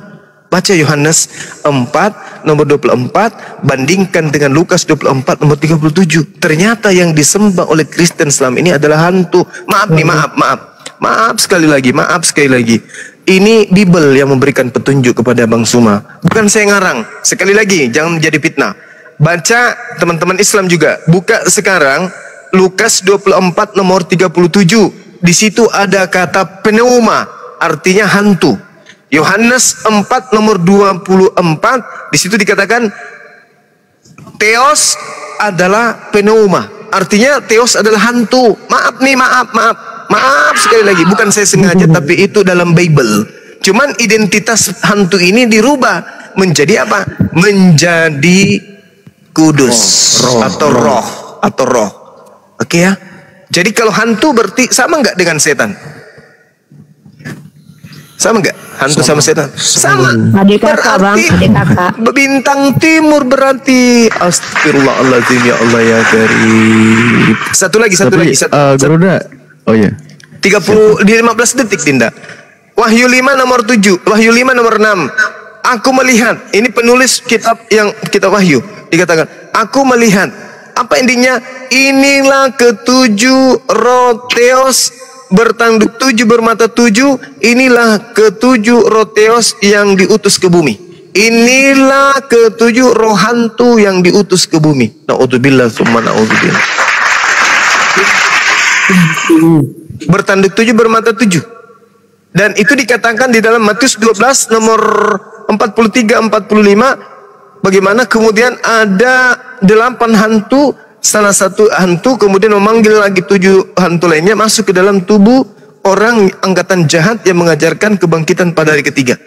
[SPEAKER 1] Baca Yohanes 4 nomor 24 bandingkan dengan Lukas 24 nomor 37. Ternyata yang disembah oleh Kristen selama ini adalah hantu. Maaf sekali lagi. Ini Bible yang memberikan petunjuk kepada Bang Zuma. Bukan saya ngarang. Sekali lagi, jangan menjadi fitnah. Baca teman-teman Islam juga. Buka sekarang Lukas 24 nomor 37. Di situ ada kata pneuma, artinya hantu. Yohanes 4 nomor 24, di situ dikatakan Theos adalah pneuma. Artinya Theos adalah hantu. Maaf sekali lagi, bukan saya sengaja, tapi itu dalam Bible. Cuman identitas hantu ini dirubah menjadi apa? Menjadi kudus atau roh. Oke ya. Jadi kalau hantu berarti sama nggak dengan setan? Sama nggak? Hantu sama setan? Sama.
[SPEAKER 7] Adik kakak bang,
[SPEAKER 1] Berarti
[SPEAKER 7] adik kakak.
[SPEAKER 1] bintang timur berarti. Astagfirullahaladzim ya Allah ya Karim. Satu lagi.
[SPEAKER 2] Garuda. Oh iya.
[SPEAKER 1] 30 di 15 detik Dinda. Wahyu 5 nomor 7, Wahyu 5 nomor 6. Aku melihat, ini penulis kitab Wahyu dikatakan, aku melihat. Apa intinya? Inilah ketujuh roh Theos bertanduk 7 bermata 7. Inilah ketujuh roh Theos yang diutus ke bumi. Inilah ketujuh roh hantu yang diutus ke bumi. Na'udzubillah summa na'udzubillah. Bertanduk 7 bermata 7. Dan itu dikatakan di dalam Matius 12 nomor 43-45. Bagaimana kemudian ada 8 hantu, salah satu hantu kemudian memanggil lagi 7 hantu lainnya masuk ke dalam tubuh orang angkatan jahat yang mengajarkan kebangkitan pada hari ketiga.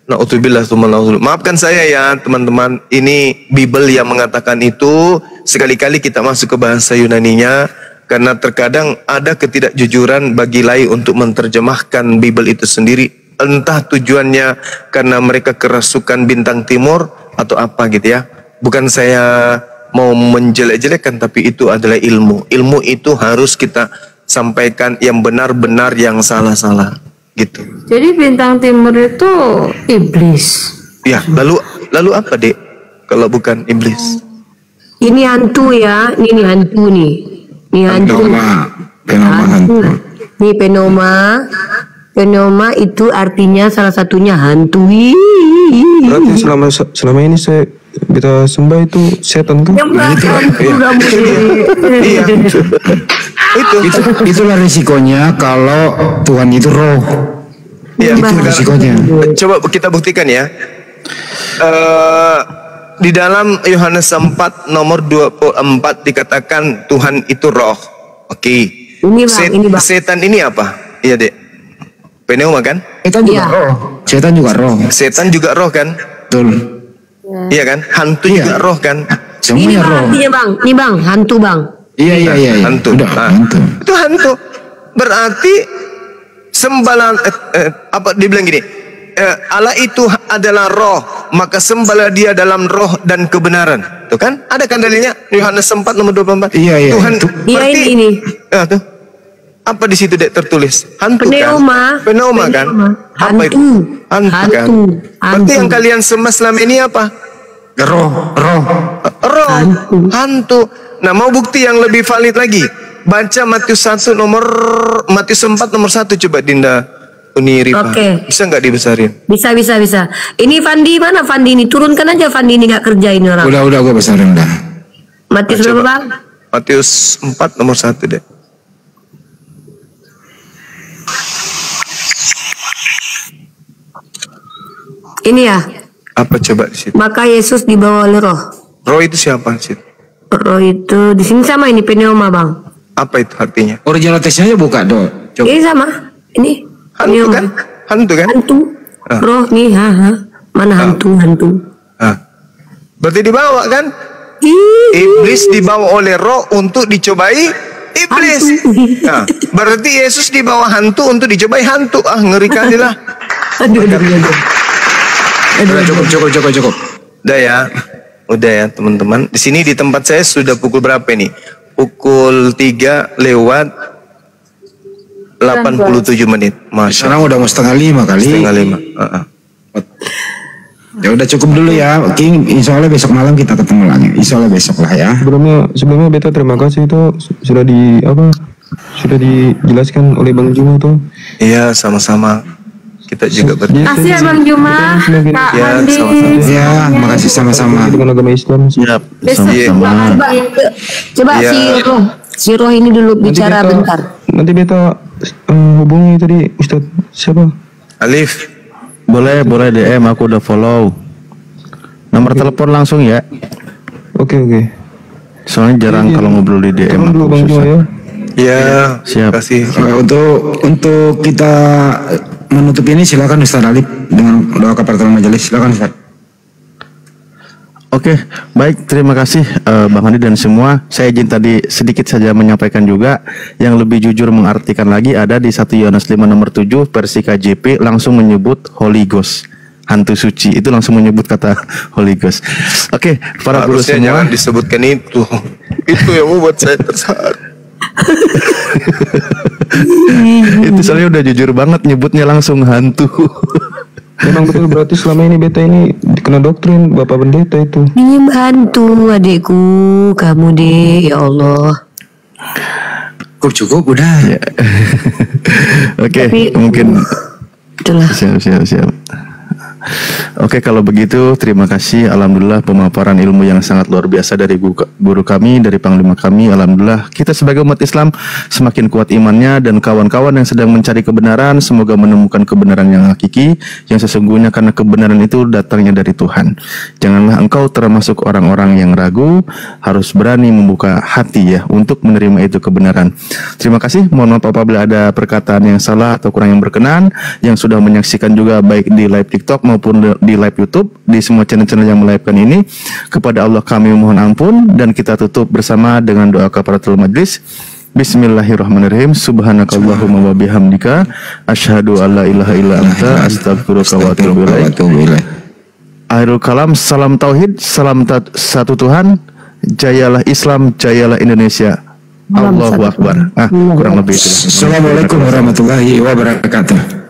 [SPEAKER 1] Na'udzubillah summa na'udzubillah. Maafkan saya ya teman-teman, ini Bible yang mengatakan itu. Sekali-kali kita masuk ke bahasa Yunaninya, karena terkadang ada ketidakjujuran bagi lai untuk menerjemahkan Bible itu sendiri. Entah tujuannya karena mereka kerasukan bintang timur atau apa gitu ya. Bukan saya mau menjelek-jelekkan, tapi itu adalah ilmu. Ilmu itu harus kita sampaikan yang benar-benar, yang salah-salah gitu.
[SPEAKER 6] Jadi bintang timur itu iblis.
[SPEAKER 1] Ya, lalu apa, Dek? Kalau bukan iblis?
[SPEAKER 7] Ini hantu ya, ini hantu nih. Ini hantu.
[SPEAKER 5] Pneuma hantu.
[SPEAKER 7] Ini pneuma. Pneuma itu artinya salah satunya hantu.
[SPEAKER 3] Berarti selama ini saya beta sembah itu setan kan?
[SPEAKER 1] Iya.
[SPEAKER 5] Itulah risikonya kalau Tuhan itu roh.
[SPEAKER 1] Iya,
[SPEAKER 5] itu risikonya.
[SPEAKER 1] Coba kita buktikan ya. Di dalam Yohanes 4 nomor 24 dikatakan Tuhan itu roh. Oke.
[SPEAKER 7] Ini bang, ini bang.
[SPEAKER 1] Setan ini apa? Iya dek. Pneuma kan?
[SPEAKER 5] Setan juga
[SPEAKER 7] Iya.
[SPEAKER 5] roh. Setan juga roh.
[SPEAKER 1] Setan juga roh kan?
[SPEAKER 5] Betul.
[SPEAKER 1] Iya kan? Hantu
[SPEAKER 5] Iya.
[SPEAKER 1] juga roh kan?
[SPEAKER 7] Ini
[SPEAKER 5] Semuanya
[SPEAKER 7] bang,
[SPEAKER 5] roh.
[SPEAKER 7] artinya bang, ini bang, hantu bang.
[SPEAKER 5] Iya.
[SPEAKER 1] Hantu.
[SPEAKER 5] Udah,
[SPEAKER 1] Nah,
[SPEAKER 5] hantu.
[SPEAKER 1] itu hantu. Berarti sembahlah apa dibilang gini? Allah itu adalah roh, maka sembahlah dia dalam roh dan kebenaran. Tuh kan? Ada kan dalilnya? Yohanes 4 nomor 24.
[SPEAKER 5] Iya,
[SPEAKER 1] Tuhan
[SPEAKER 5] itu.
[SPEAKER 7] Iya,
[SPEAKER 1] berarti
[SPEAKER 7] ini.
[SPEAKER 1] tuh. Apa di situ dek tertulis? Hantu
[SPEAKER 7] Pneuma.
[SPEAKER 1] kan? Pneuma kan? Apa
[SPEAKER 7] Hantu.
[SPEAKER 1] itu? Hantu kan?
[SPEAKER 7] Hantu.
[SPEAKER 1] Berarti yang kalian sembah selama ini apa?
[SPEAKER 5] Roh.
[SPEAKER 1] Roh, hantu. Nah, mau bukti yang lebih valid lagi? Baca Matius 4 nomor 1 coba Dinda Uni Rifa.
[SPEAKER 7] Oke.
[SPEAKER 1] Bisa nggak dibesarin?
[SPEAKER 7] Bisa. Ini Fandi mana Fandi ini? Turunkan aja Fandi ini nggak kerja ini orang.
[SPEAKER 5] Udah gue besarin dah.
[SPEAKER 7] Matius berapa bang?
[SPEAKER 1] Matius 4 nomor 1 deh.
[SPEAKER 7] Ini ya.
[SPEAKER 1] Apa coba di situ?
[SPEAKER 7] Maka Yesus dibawa oleh roh.
[SPEAKER 1] Roh itu siapa sih?
[SPEAKER 7] Roh itu di sini sama ini pneuma bang.
[SPEAKER 1] Apa itu artinya?
[SPEAKER 5] Original teksnya aja buka dong. Coba.
[SPEAKER 7] Ini sama. Ini
[SPEAKER 1] Hantu
[SPEAKER 7] pneuma.
[SPEAKER 1] kan? Hantu kan?
[SPEAKER 7] Hantu.
[SPEAKER 1] Ah.
[SPEAKER 7] Roh nih, mana hantu.
[SPEAKER 1] Ah. Berarti dibawa kan?
[SPEAKER 7] Ih,
[SPEAKER 1] Iblis dibawa oleh roh untuk dicobai iblis.
[SPEAKER 7] Hantu.
[SPEAKER 1] Nah, berarti Yesus dibawa hantu untuk dicobai hantu. Ah, ngeri kali lah.
[SPEAKER 7] aduh.
[SPEAKER 5] Udah cukup.
[SPEAKER 1] Udah ya teman-teman. Di sini di tempat saya sudah pukul berapa nih? Pukul 3 lewat 87 menit. Masya
[SPEAKER 5] Sekarang udah mau 4:30 kali.
[SPEAKER 1] 4:30.
[SPEAKER 5] Ya udah cukup dulu ya. King, insya Allah besok malam kita ketemu lagi. Insya Allah besok lah ya.
[SPEAKER 3] Sebelumnya beta terima kasih itu sudah dijelaskan oleh Bang Juma tuh.
[SPEAKER 1] Iya, sama-sama. Kita juga berterima
[SPEAKER 6] Kasih ya Bang Juma, Kak
[SPEAKER 1] Ya,
[SPEAKER 6] Andi.
[SPEAKER 1] sama-sama.
[SPEAKER 5] Ya, makasih sama-sama.
[SPEAKER 3] Dengan agama Islam.
[SPEAKER 2] Siap,
[SPEAKER 6] Besok
[SPEAKER 2] sama-sama.
[SPEAKER 7] Coba
[SPEAKER 1] Iya.
[SPEAKER 7] si Roh ini dulu bicara bentar.
[SPEAKER 3] Nanti beta hubungi tadi Ustadz siapa?
[SPEAKER 1] Alif.
[SPEAKER 2] Boleh DM, aku udah follow. Nomor telepon langsung ya.
[SPEAKER 3] Oke.
[SPEAKER 2] Soalnya jarang kalau ngobrol di DM
[SPEAKER 3] Tolong dulu
[SPEAKER 2] aku
[SPEAKER 3] Bang Juma
[SPEAKER 2] susah.
[SPEAKER 3] ya.
[SPEAKER 1] Ya,
[SPEAKER 2] Siap.
[SPEAKER 1] kasih.
[SPEAKER 5] Untuk kita menutup ini silakan Ustaz Alif dengan doa kafaratul majelis. Silakan Ustaz.
[SPEAKER 2] Oke, baik, terima kasih Bang Andi dan semua. Saya izin tadi sedikit saja menyampaikan juga yang lebih jujur mengartikan lagi ada di 1 Yohanes 5 nomor 7 versi KJP langsung menyebut Holy Ghost, hantu suci, itu langsung menyebut kata Holy Ghost. Oke, para guru
[SPEAKER 1] Harusnya
[SPEAKER 2] semua.
[SPEAKER 1] jangan disebutkan itu. Itu yang membuat saya terharu.
[SPEAKER 2] Itu soalnya udah jujur banget nyebutnya langsung hantu.
[SPEAKER 3] Memang betul berarti selama ini beta ini kena doktrin Bapak Pendeta itu.
[SPEAKER 7] Ini bantu adikku, kamu deh, ya Allah.
[SPEAKER 5] Cukup udah.
[SPEAKER 2] Oke,
[SPEAKER 7] Tapi-
[SPEAKER 2] mungkin
[SPEAKER 7] Itulah.
[SPEAKER 2] siap. Oke, kalau begitu terima kasih. Alhamdulillah pemaparan ilmu yang sangat luar biasa dari guru kami, dari panglima kami. Alhamdulillah kita sebagai umat Islam semakin kuat imannya, dan kawan-kawan yang sedang mencari kebenaran semoga menemukan kebenaran yang hakiki, yang sesungguhnya, karena kebenaran itu datangnya dari Tuhan. Janganlah engkau termasuk orang-orang yang ragu, harus berani membuka hati ya untuk menerima itu kebenaran. Terima kasih. Mohon maaf apabila ada perkataan yang salah atau kurang yang berkenan, yang sudah menyaksikan juga baik di live TikTok maupun di live YouTube, di semua channel-channel yang melivekan ini. Kepada Allah kami mohon ampun, dan kita tutup bersama dengan doa kafaratul majlis. Bismillahirrahmanirrahim. Subhanakallahumma wa bihamdika asyhadu an la ilaha illa anta astaghfiruka wa atubu ilaik. Akhirul kalam, salam tauhid, salam satu Tuhan. Jayalah Islam, jayalah Indonesia. Allahu Akbar. Kurang lebih itu.
[SPEAKER 5] Assalamualaikum warahmatullahi wabarakatuh.